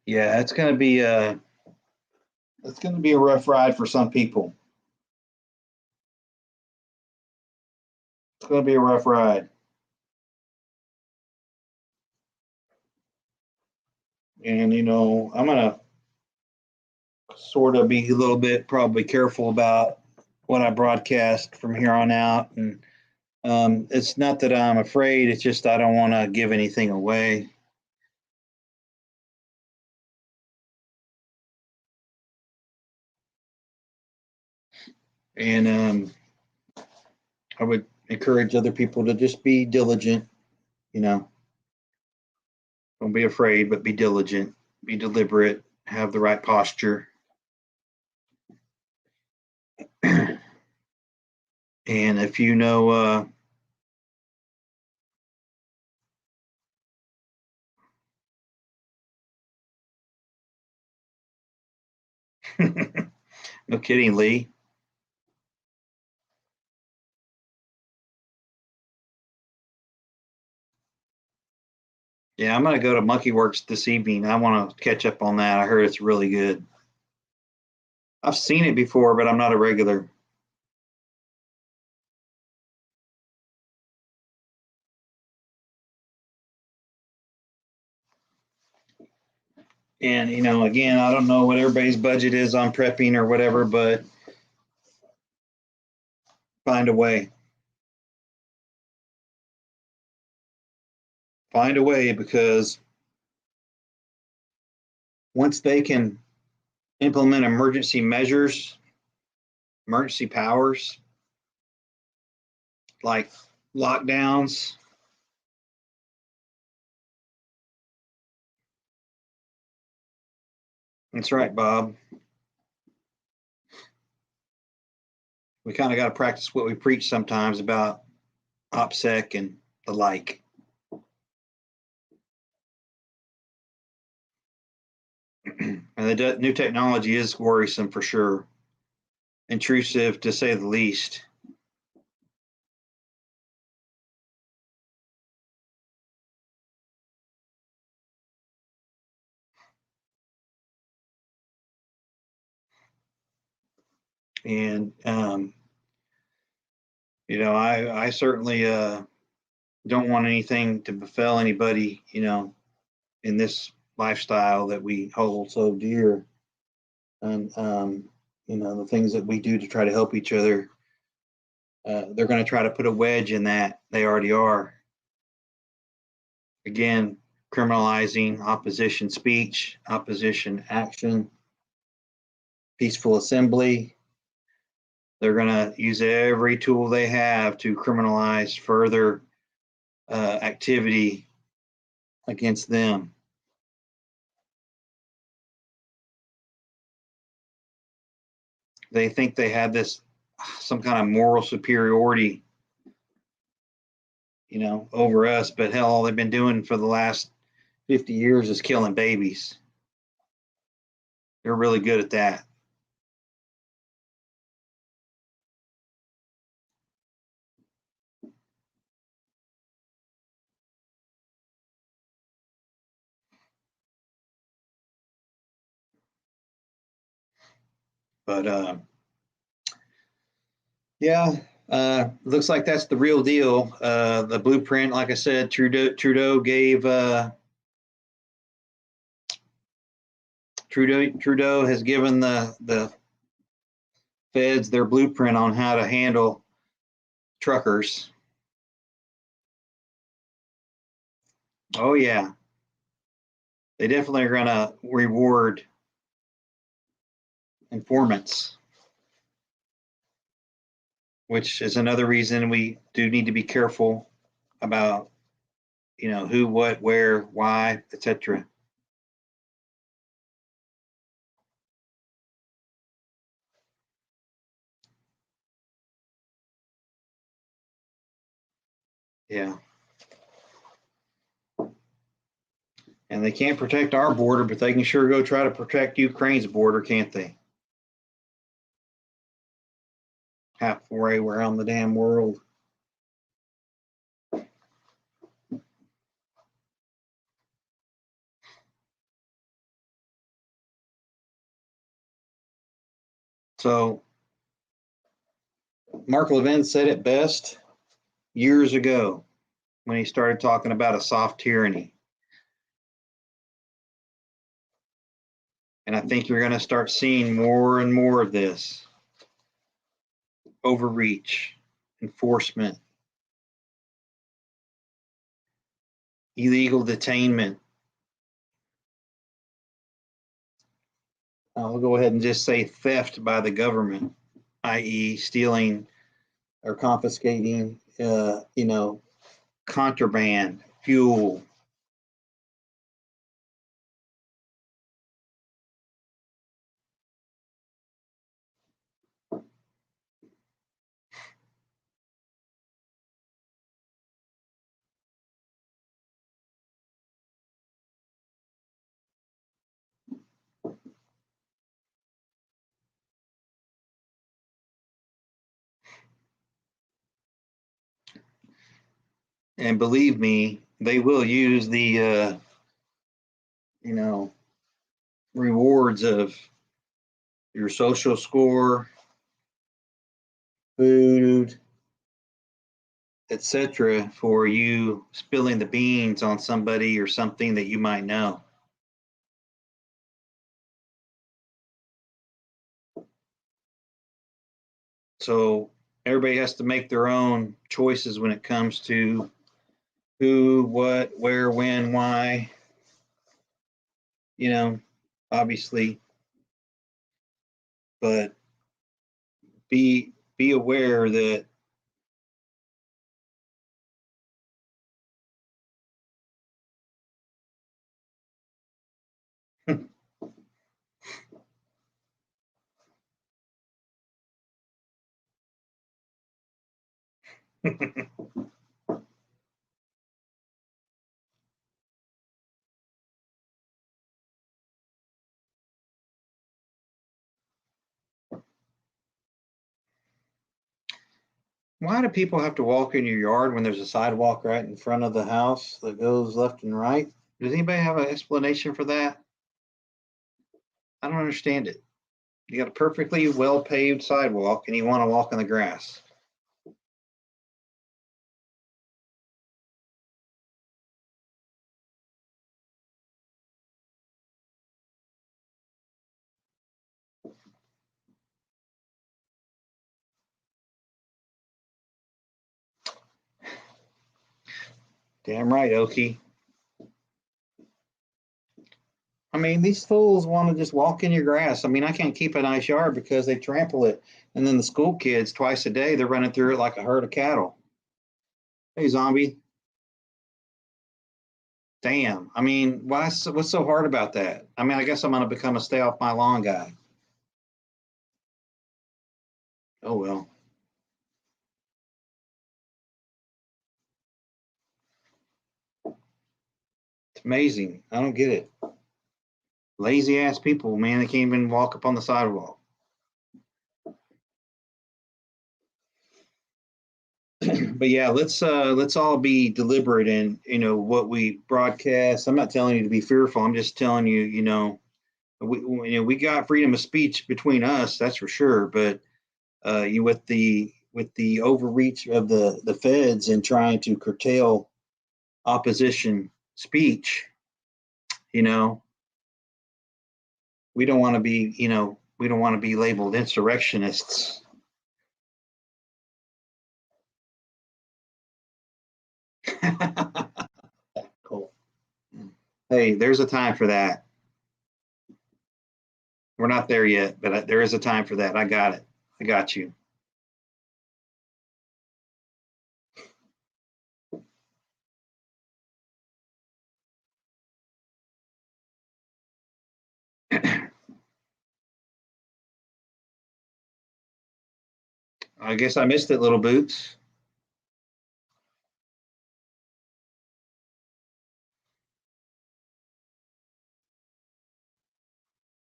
Yeah, it's going to be a rough ride for some people. It's going to be a rough ride. And I'm going to sort of be a little bit probably careful about what I broadcast from here on out. And it's not that I'm afraid, it's just I don't want to give anything away. And I would encourage other people to just be diligent, don't be afraid, but be diligent, be deliberate, have the right posture. And if no kidding, Lee. Yeah, I'm going to go to Monkey Works this evening. I want to catch up on that. I heard it's really good. I've seen it before, but I'm not a regular. And, again, I don't know what everybody's budget is on prepping or whatever, but find a way. Find a way, because once they can implement emergency measures, emergency powers, like lockdowns, that's right, Bob. We kind of got to practice what we preach sometimes about OPSEC and the like. And the new technology is worrisome for sure, intrusive to say the least. And I certainly don't want anything to befell anybody, in this lifestyle that we hold so dear. And the things that we do to try to help each other They're going to try to put a wedge in that. They already are. Again, criminalizing opposition speech, opposition action, peaceful assembly. They're going to use every tool they have to criminalize further activity against them. They think they have this some kind of moral superiority, over us, but hell, all they've been doing for the last 50 years is killing babies. They're really good at that. But yeah, looks like that's the real deal. The blueprint, like I said, Trudeau gave. Trudeau has given the feds their blueprint on how to handle truckers. Oh yeah, they definitely are going to reward informants, which is another reason we do need to be careful about, who, what, where, why, etc. Yeah. And they can't protect our border, but they can sure go try to protect Ukraine's border, can't they? Halfway around the damn world. So Mark Levin said it best years ago when he started talking about a soft tyranny. And I think you're going to start seeing more and more of this overreach, enforcement, illegal detainment. I'll go ahead and just say theft by the government, i.e., stealing or confiscating, contraband, fuel. And believe me, they will use the, rewards of your social score, food, etc., for you spilling the beans on somebody or something that you might know. So everybody has to make their own choices when it comes to who, what, where, when, why. Obviously, but be aware that why do people have to walk in your yard when there's a sidewalk right in front of the house that goes left and right? Does anybody have an explanation for that? I don't understand it. You got a perfectly well paved sidewalk and you want to walk in the grass. Damn right, Okie. I mean, these fools want to just walk in your grass. I mean, I can't keep a nice yard because they trample it. And then the school kids, twice a day, they're running through it like a herd of cattle. Hey, zombie. Damn. I mean, what's so hard about that? I mean, I guess I'm going to become a stay off my lawn guy. Oh, well. It's amazing. I don't get it. Lazy ass people, man. They can't even walk up on the sidewalk. But yeah, let's all be deliberate in what we broadcast. I'm not telling you to be fearful. I'm just telling you, we got freedom of speech between us, that's for sure. But you with the overreach of the feds and trying to curtail opposition speech, you know, we don't want to be, we don't want to be labeled insurrectionists. Cool. Hey, there's a time for that. We're not there yet, but there is a time for that. I got it. I got you. I guess I missed it, little boots.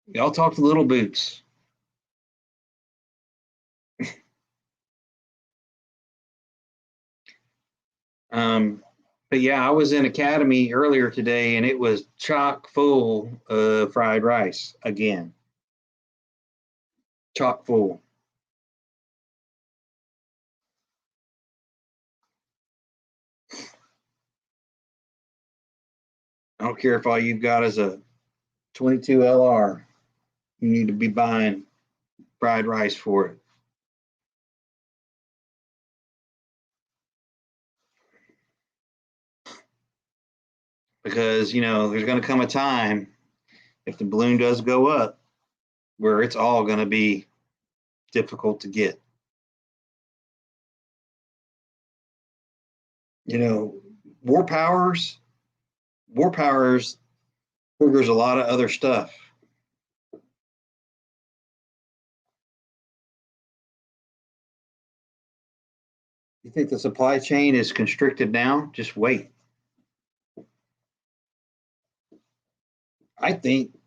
Y'all talk to little boots. Um, but yeah, I was in Academy earlier today and it was chock full of fried rice again. Chock full. I don't care if all you've got is a 22 LR. You need to be buying fried rice for it. Because, there's going to come a time if the balloon does go up where it's all going to be difficult to get. You know, war powers, war powers triggers a lot of other stuff. You think the supply chain is constricted now? Just wait. I think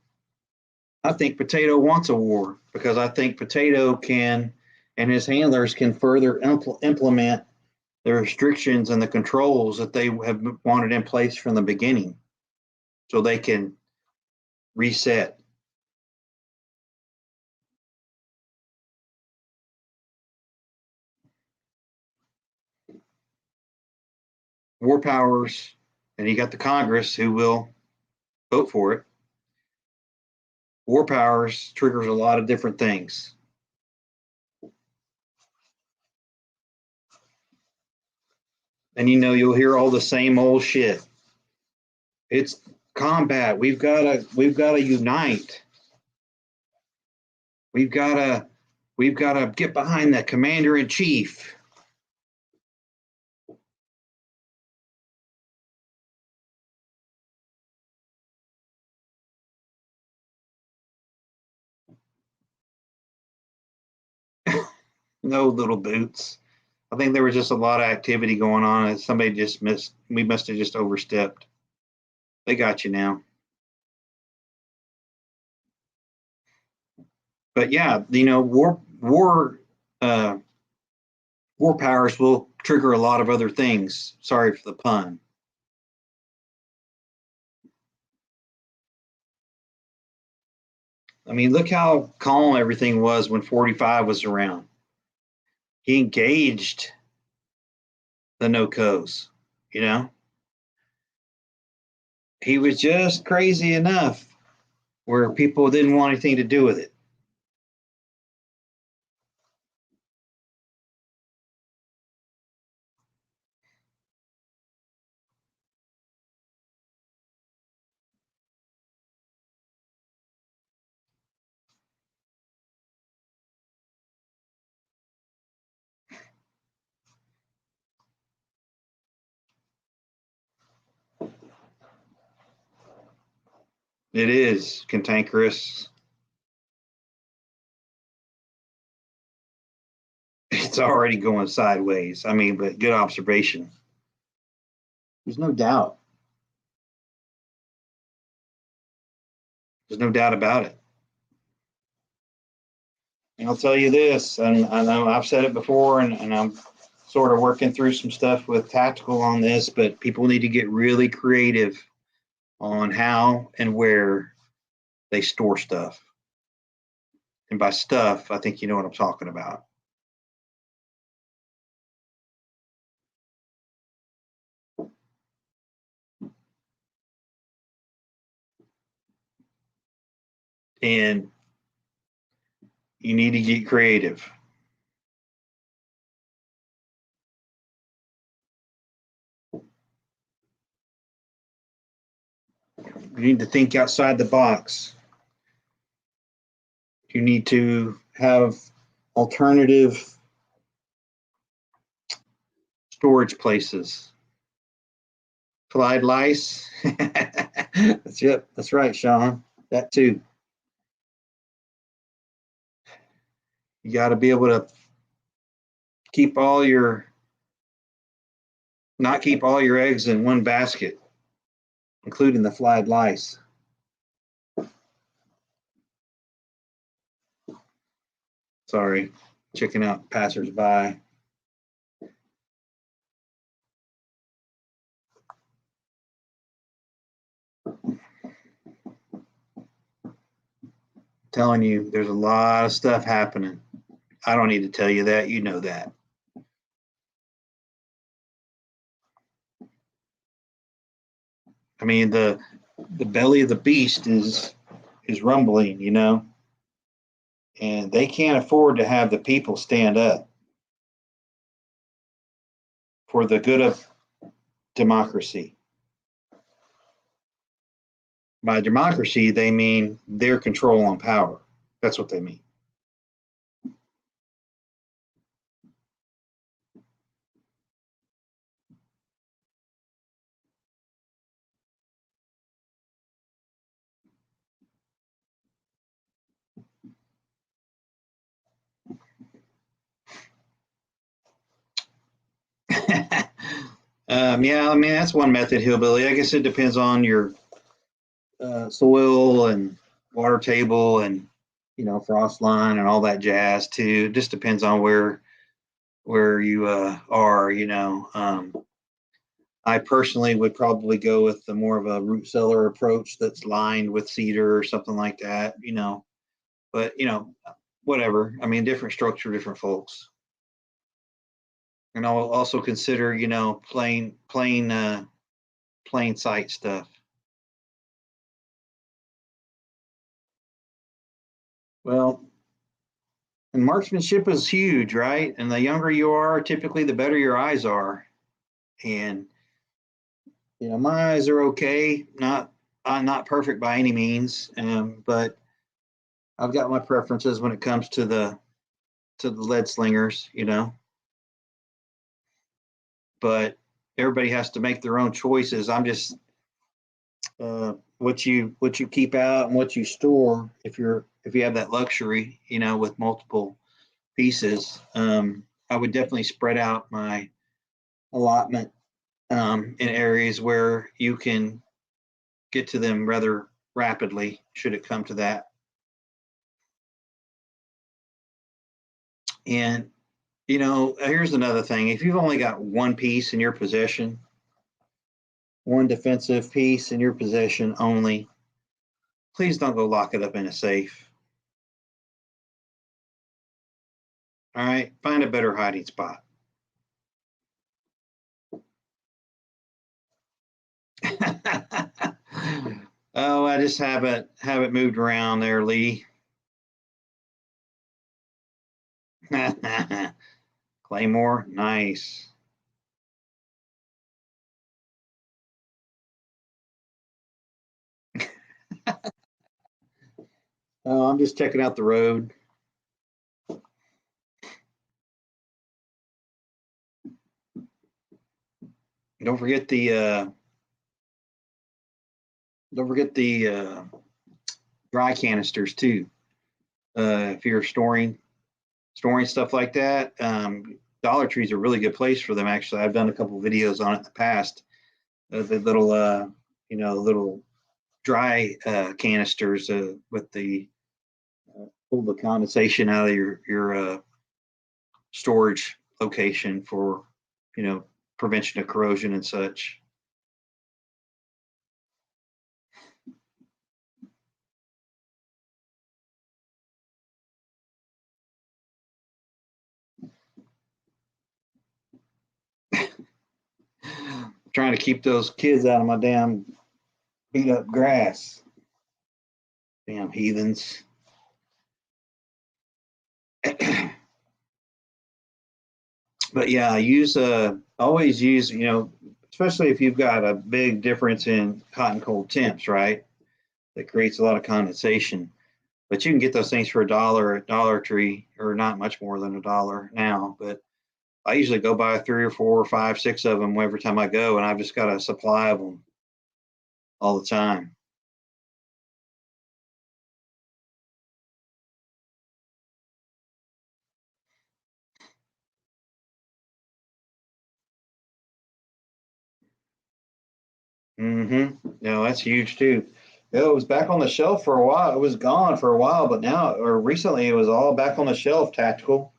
I think Potato wants a war because I think Potato can and his handlers can further implement the restrictions and the controls that they have wanted in place from the beginning so they can reset. War powers, and you got the Congress who will vote for it. War powers triggers a lot of different things. And you'll hear all the same old shit. It's combat. We've gotta unite. We've gotta get behind the commander in chief. No, little boots. I think there was just a lot of activity going on and somebody just missed. We must have just overstepped. They got you now. But yeah, uh, war powers will trigger a lot of other things. Sorry for the pun. I mean, look how calm everything was when 45 was around. He engaged the no-cos, you know? He was just crazy enough where people didn't want anything to do with it. It is cantankerous. It's already going sideways. I mean, but good observation. There's no doubt. There's no doubt about it. And I'll tell you this, and I know I've said it before, and I'm sort of working through some stuff with tactical on this, but people need to get really creative on how and where they store stuff. And by stuff, I think you know what I'm talking about. And you need to get creative. You need to think outside the box. You need to have alternative storage places. Flied lice. That's it. That's right, Sean. That too. You got to be able to keep all your, not keep all your eggs in one basket, including the flied lice. Sorry, checking out passersby. Telling you, there's a lot of stuff happening. I don't need to tell you that. You know that. I mean, the belly of the beast is rumbling, you know, and they can't afford to have the people stand up for the good of democracy. By democracy, they mean their control on power. That's what they mean. Yeah, I mean, that's one method, hillbilly. I guess it depends on your soil and water table and, you know, frost line and all that jazz too. Just depends on where you are, you know. I personally would probably go with the more of a root cellar approach that's lined with cedar or something like that, you know. But you know, whatever. I mean, different structure, different folks. And I'll also consider, you know, plain sight stuff. Well, and marksmanship is huge, right? And the younger you are, typically the better your eyes are. And you know, my eyes are okay, not perfect by any means, but I've got my preferences when it comes to the lead slingers, you know. But everybody has to make their own choices. I'm just what you keep out and what you store. If you have that luxury, you know, with multiple pieces, I would definitely spread out my allotment in areas where you can get to them rather rapidly. Should it come to that, and you know, here's another thing: if you've only got one piece in your possession, one defensive piece in your possession only, please don't go lock it up in a safe. All right, find a better hiding spot. Oh, I just haven't moved around there, Lee. Claymore, nice. Oh, I'm just checking out the road. Don't forget don't forget the dry canisters too. If you're storing stuff like that, Dollar Tree is a really good place for them. Actually, I've done a couple videos on it in the past. The little, little dry canisters with the pull the condensation out of your storage location for, prevention of corrosion and such. Trying to keep those kids out of my damn beat up grass. Damn heathens. But yeah, always use, especially if you've got a big difference in hot and cold temps, right? That creates a lot of condensation. But you can get those things for $1 at Dollar Tree, or not much more than $1 now. But I usually go buy 3 or 4 or 5, 6 of them every time I go, and I've just got a supply of them all the time. That's huge too. It was back on the shelf for a while. It was gone for a while, but now, or recently, it was all back on the shelf, tactical,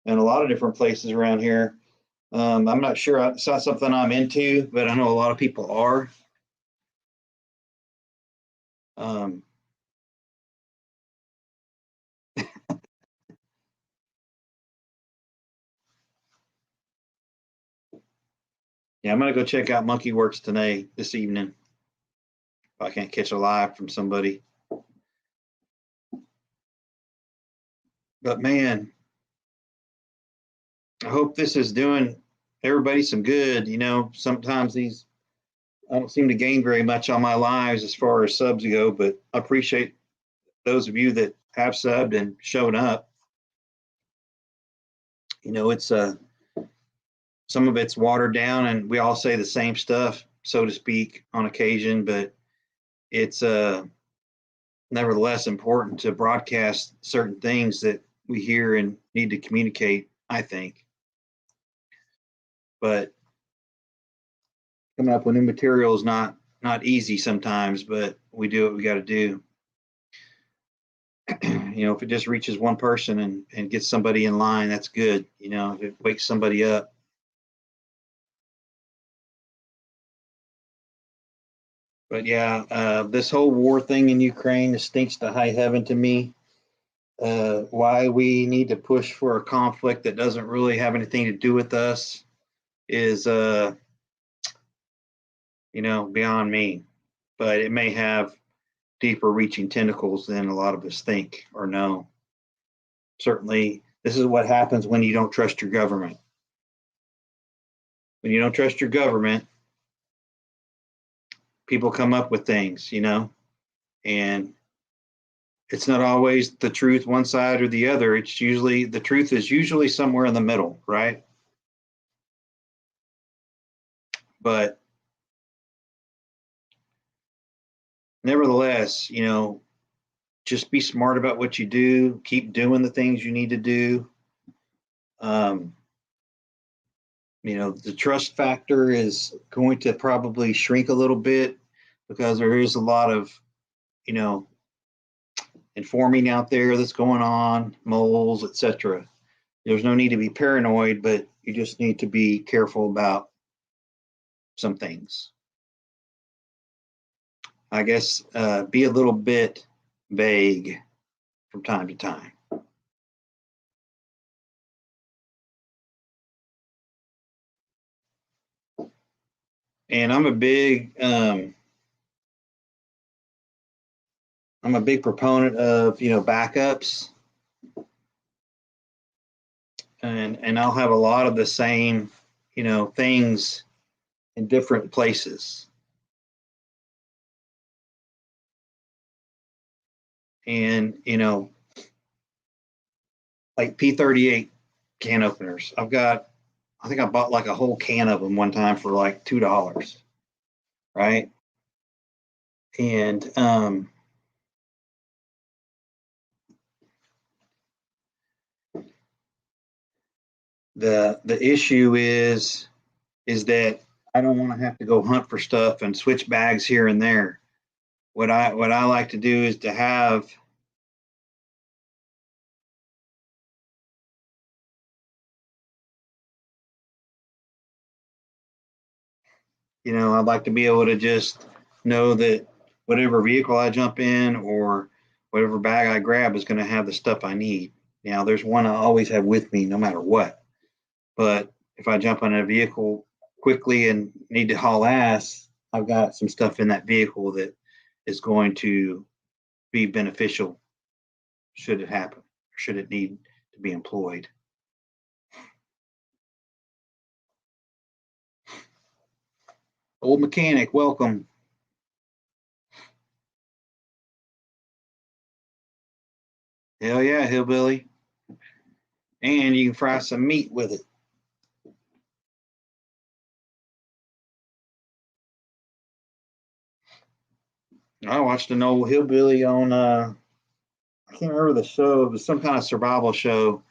in a lot of different places around here. I'm not sure it's not something I'm into, but I know a lot of people are. Um, yeah, I'm gonna go check out Monkey Works tonight, this evening, if I can't catch a live from somebody. But man, I hope this is doing everybody some good. Sometimes I don't seem to gain very much on my lives as far as subs go, but I appreciate those of you that have subbed and shown up. It's some of it's watered down, and we all say the same stuff, so to speak, on occasion, but it's nevertheless important to broadcast certain things that we hear and need to communicate, I think. But coming up with new material is not easy sometimes, but we do what we got to do. If it just reaches one person and gets somebody in line, that's good. If it wakes somebody up. But yeah, this whole war thing in Ukraine stinks to high heaven to me. Why we need to push for a conflict that doesn't really have anything to do with us is, beyond me. But it may have deeper reaching tentacles than a lot of us think or know. Certainly, this is what happens when you don't trust your government. When you don't trust your government, people come up with things, and it's not always the truth one side or the other. It's usually the truth is usually somewhere in the middle, right? But nevertheless, just be smart about what you do, keep doing the things you need to do. The trust factor is going to probably shrink a little bit because there is a lot of, informing out there that's going on, moles, etc. There's no need to be paranoid, but you just need to be careful about some things. I guess be a little bit vague from time to time. And I'm a big proponent of backups, and I'll have a lot of the same things in different places. And like P38 can openers, I think I bought like a whole can of them one time for like $2, right? And the issue is that I don't want to have to go hunt for stuff and switch bags here and there. What I like to do is to have, I'd like to be able to just know that whatever vehicle I jump in or whatever bag I grab is going to have the stuff I need. Now, there's one I always have with me no matter what. But if I jump on a vehicle quickly and need to haul ass, I've got some stuff in that vehicle that is going to be beneficial should it happen, should it need to be employed. Old mechanic, welcome. Hell yeah, hillbilly. And you can fry some meat with it. I watched an old hillbilly on I can't remember the show. It was some kind of survival show.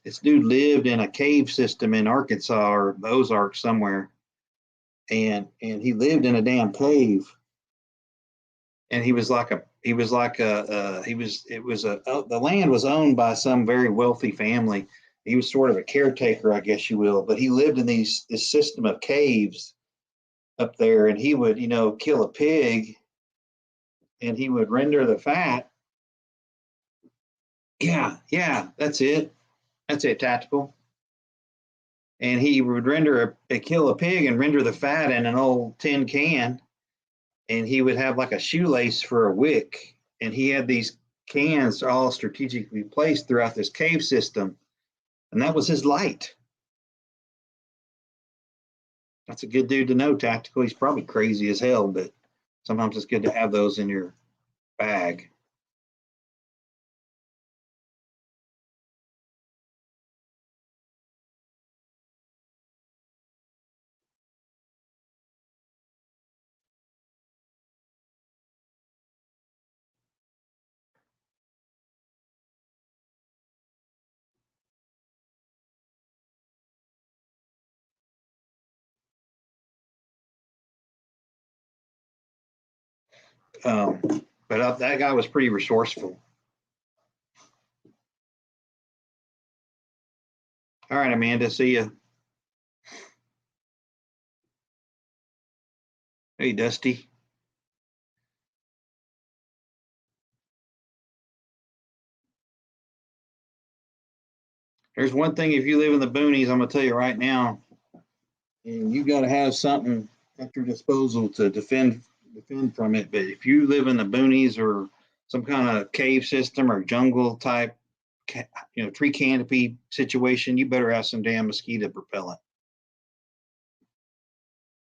This dude lived in a cave system in Arkansas or the Ozarks somewhere, and he lived in a damn cave. And he was it was a the land was owned by some very wealthy family. He was sort of a caretaker, I guess you will, but he lived in this system of caves up there, and he would kill a pig, and he would render the fat. Yeah, that's it, tactical. And he would kill a pig and render the fat in an old tin can, and he would have like a shoelace for a wick, and he had these cans all strategically placed throughout this cave system, and that was his light. That's a good dude to know, tactical. He's probably crazy as hell, but sometimes it's good to have those in your bag. um, but that guy was pretty resourceful. All right, Amanda, see you. Hey, Dusty. There's one thing, if you live in the boonies, I'm gonna tell you right now, and you got to have something at your disposal to defend from it. But if you live in the boonies or some kind of cave system or jungle type, tree canopy situation, you better have some damn mosquito repellent.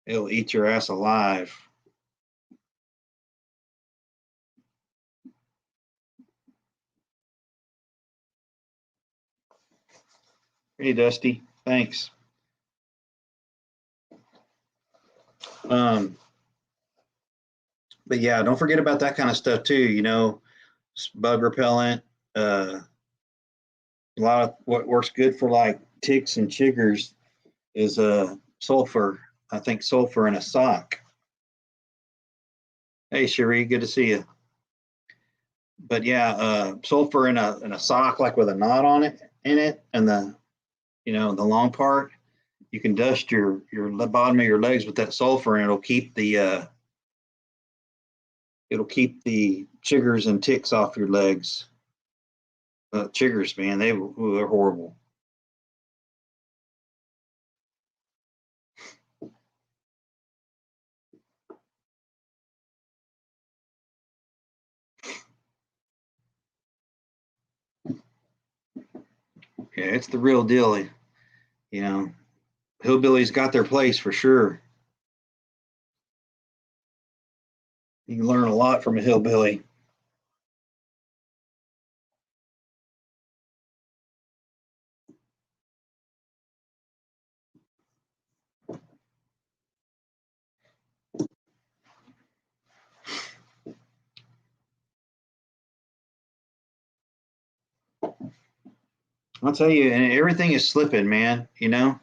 It'll eat your ass alive. Hey, Dusty. Thanks. Um, but yeah, don't forget about that kind of stuff too. Bug repellent. A lot of what works good for like ticks and chiggers is sulfur. I think sulfur in a sock. Hey, Cherie, good to see you. But yeah, sulfur in a sock like with a knot on it in it, and the long part, you can dust your bottom of your legs with that sulfur, and it'll keep the chiggers and ticks off your legs. Chiggers, man, they're horrible. Yeah, it's the real deal. You know, hillbillies got their place for sure. You can learn a lot from a hillbilly. I'll tell you, and everything is slipping, man. If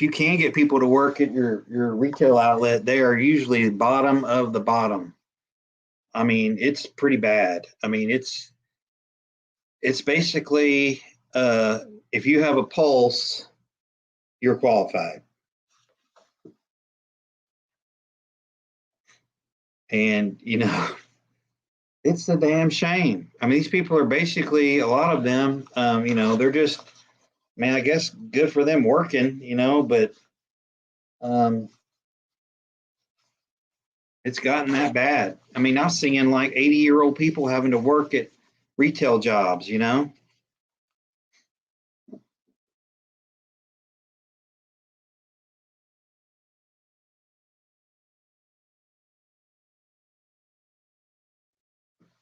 you can get people to work at your retail outlet, they are usually the bottom of the bottom. I mean, it's pretty bad. I mean, it's basically if you have a pulse, you're qualified. And it's a damn shame. I mean, these people are basically, a lot of them, they're just, man, I guess good for them working, but um, it's gotten that bad. I mean, I'm seeing like 80-year-old people having to work at retail jobs.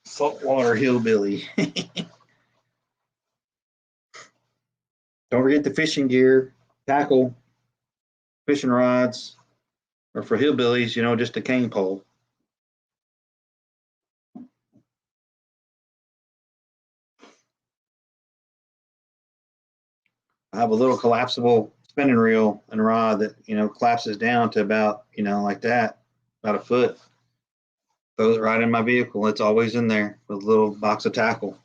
Saltwater hillbilly. Don't forget the fishing gear, tackle, fishing rods, or for hillbillies, just a cane pole. I have a little collapsible spinning reel and rod that collapses down to about like that, about a foot. Throw it right in my vehicle. It's always in there with a little box of tackle,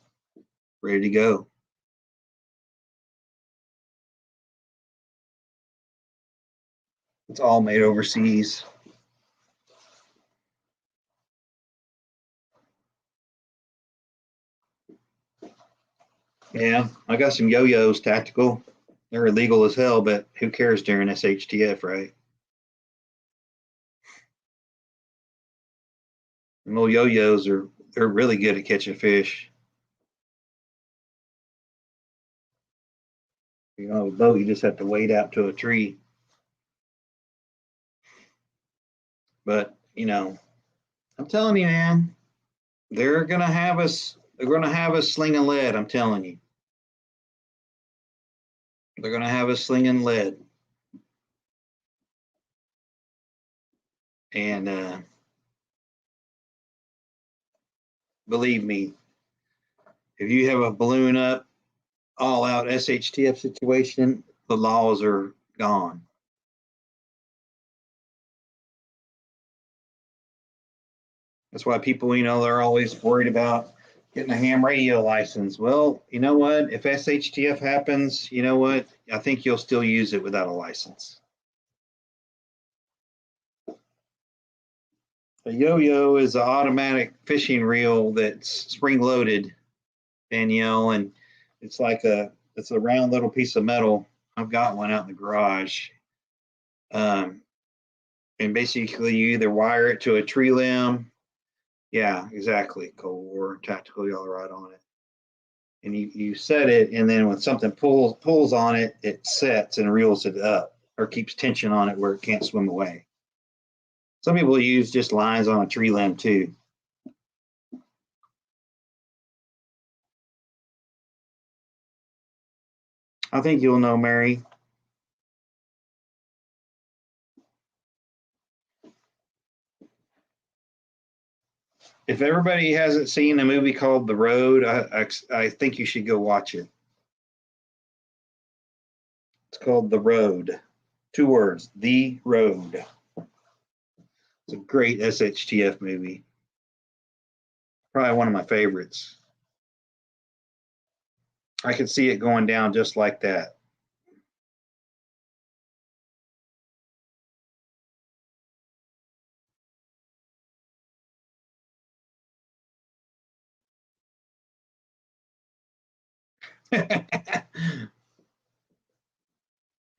ready to go. It's all made overseas. Yeah, I got some yo-yos tactical. They're illegal as hell, but who cares during SHTF, right? And little yo-yos they're really good at catching fish. A boat, you just have to wade out to a tree. But I'm telling you, man, they're gonna have us. They're gonna have us slinging lead. I'm telling you, they're gonna have us slinging lead. And believe me, if you have a balloon up, all out SHTF situation, the laws are gone. That's why people, they're always worried about getting a ham radio license. Well, you know what? If SHTF happens, you know what? I think you'll still use it without a license. A yo-yo is an automatic fishing reel that's spring-loaded, Danielle, and it's a round little piece of metal. I've got one out in the garage. Um, and basically, you either wire it to a tree limb. Yeah, exactly. Cold War tactical, y'all right on it. And you set it, and then when something pulls on it, it sets and reels it up or keeps tension on it where it can't swim away. Some people use just lines on a tree limb too. I think you'll know, Mary. If everybody hasn't seen a movie called The Road, I think you should go watch it. It's called The Road. 2 words, The Road. It's a great SHTF movie. Probably one of my favorites. I could see it going down just like that.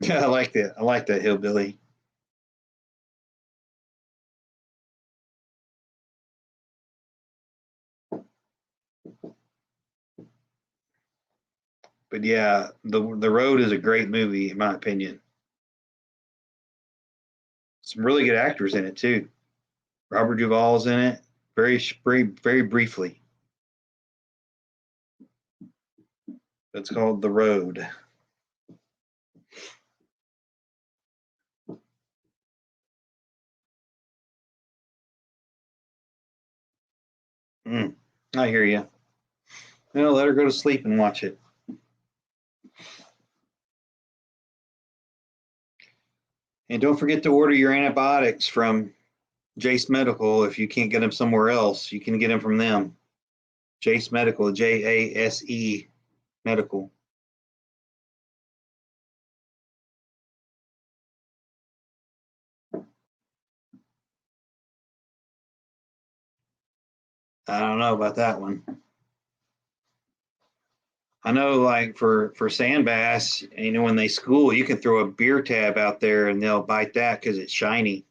Yeah, I like that. I like that hillbilly. But yeah, the Road is a great movie in my opinion. Some really good actors in it too. Robert Duvall's in it, very briefly. It's called The Road. I hear you. Let her go to sleep and watch it. And don't forget to order your antibiotics from Jase Medical. If you can't get them somewhere else, you can get them from them. Jase Medical, Jase Medical. I don't know about that one. I know, like for sand bass, when they school, you can throw a beer tab out there and they'll bite that because it's shiny.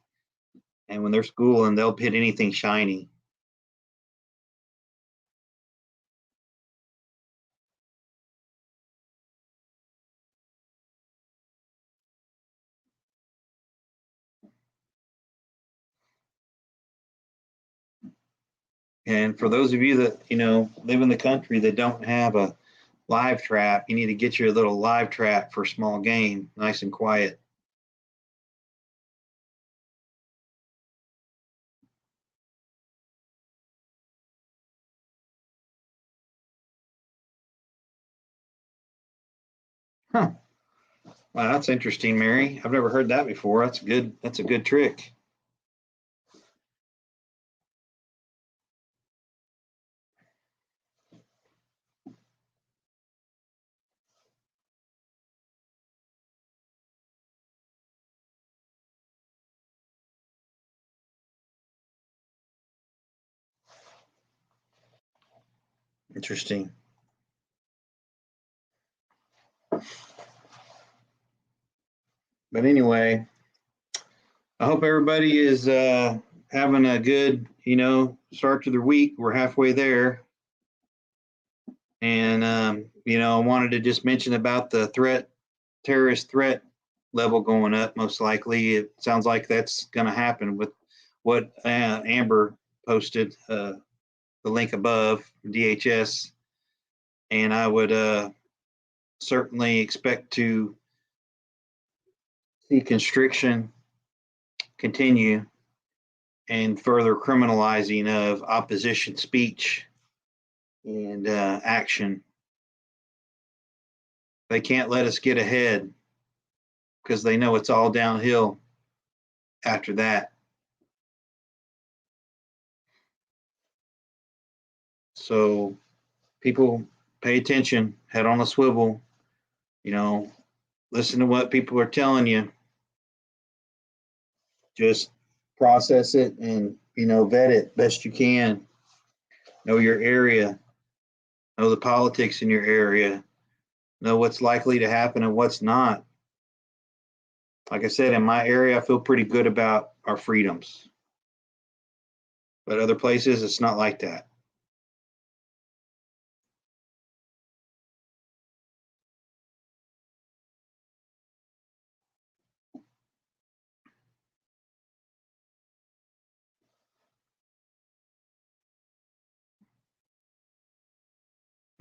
And when they're schooling, they'll hit anything shiny. And for those of you that live in the country that don't have a live trap, you need to get your little live trap for small game, nice and quiet. Huh. Wow, that's interesting, Mary. I've never heard that before. That's good. That's a good trick. Interesting. But anyway, I hope everybody is having a good, start to the week. We're halfway there. And, I wanted to just mention about the terrorist threat level going up. Most likely, it sounds like that's going to happen with what Amber posted, the link above, DHS. And I would certainly expect to see constriction continue and further criminalizing of opposition speech and action. They can't let us get ahead because they know it's all downhill after that. So people pay attention, head on a swivel, listen to what people are telling you. Just process it and, vet it best you can. Know your area, know the politics in your area, know what's likely to happen and what's not. Like I said, in my area, I feel pretty good about our freedoms. But other places, it's not like that.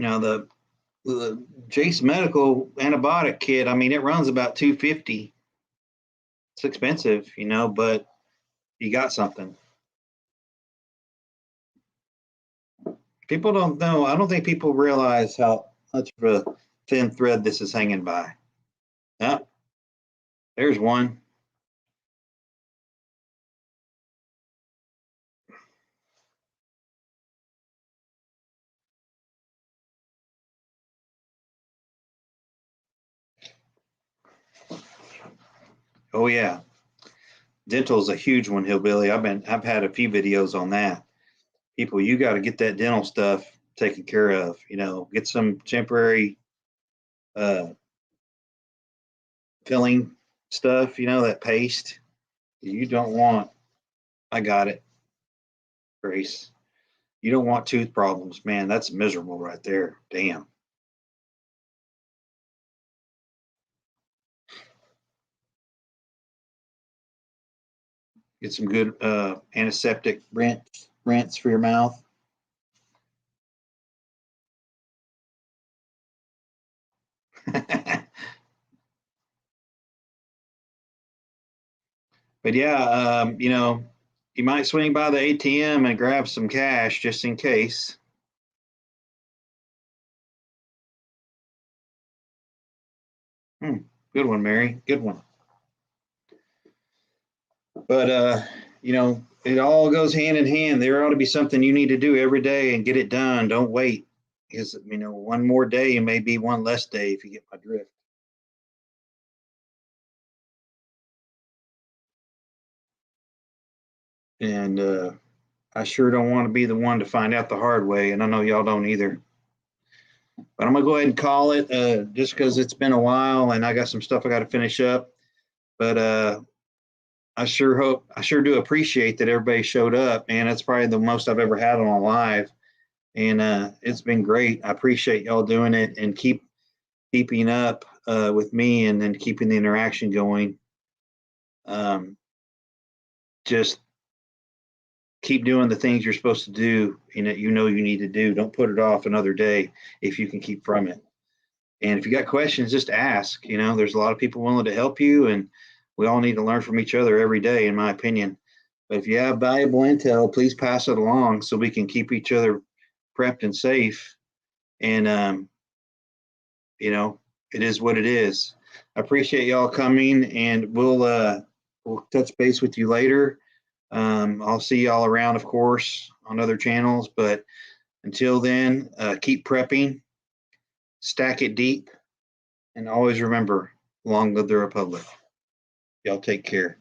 Now, the Jase Medical antibiotic kit, it runs about $250. It's expensive, but you got something. People don't know. I don't think people realize how much of a thin thread this is hanging by. Yeah, there's one. Oh yeah, dental is a huge one, Hillbilly. I've had a few videos on that. People, you got to get that dental stuff taken care of. Get some temporary uh, filling stuff. That paste. You don't want. I got it, Grace. You don't want tooth problems, man. That's miserable right there. Damn. Get some good antiseptic rinse for your mouth. But yeah, you might swing by the ATM and grab some cash just in case. Good one, Mary. Good one. But it all goes hand in hand. There ought to be something you need to do every day and get it done. Don't wait, because one more day may be one less day, if you get my drift. And I sure don't want to be the one to find out the hard way, and I know y'all don't either. But I'm gonna go ahead and call it, just because it's been a while and I got some stuff I got to finish up. But I sure do appreciate that everybody showed up, and that's probably the most I've ever had on a live, and it's been great. I appreciate y'all doing it and keeping up with me, and then keeping the interaction going. Just keep doing the things you're supposed to do and that you need to do. Don't put it off another day if you can keep from it. And if you got questions, just ask. There's a lot of people willing to help you, and we all need to learn from each other every day, in my opinion. But if you have valuable intel, please pass it along so we can keep each other prepped and safe. And it is what it is. I appreciate y'all coming, and we'll touch base with you later. I'll see y'all around, of course, on other channels. But until then, keep prepping, stack it deep, and always remember, long live the Republic. Y'all take care.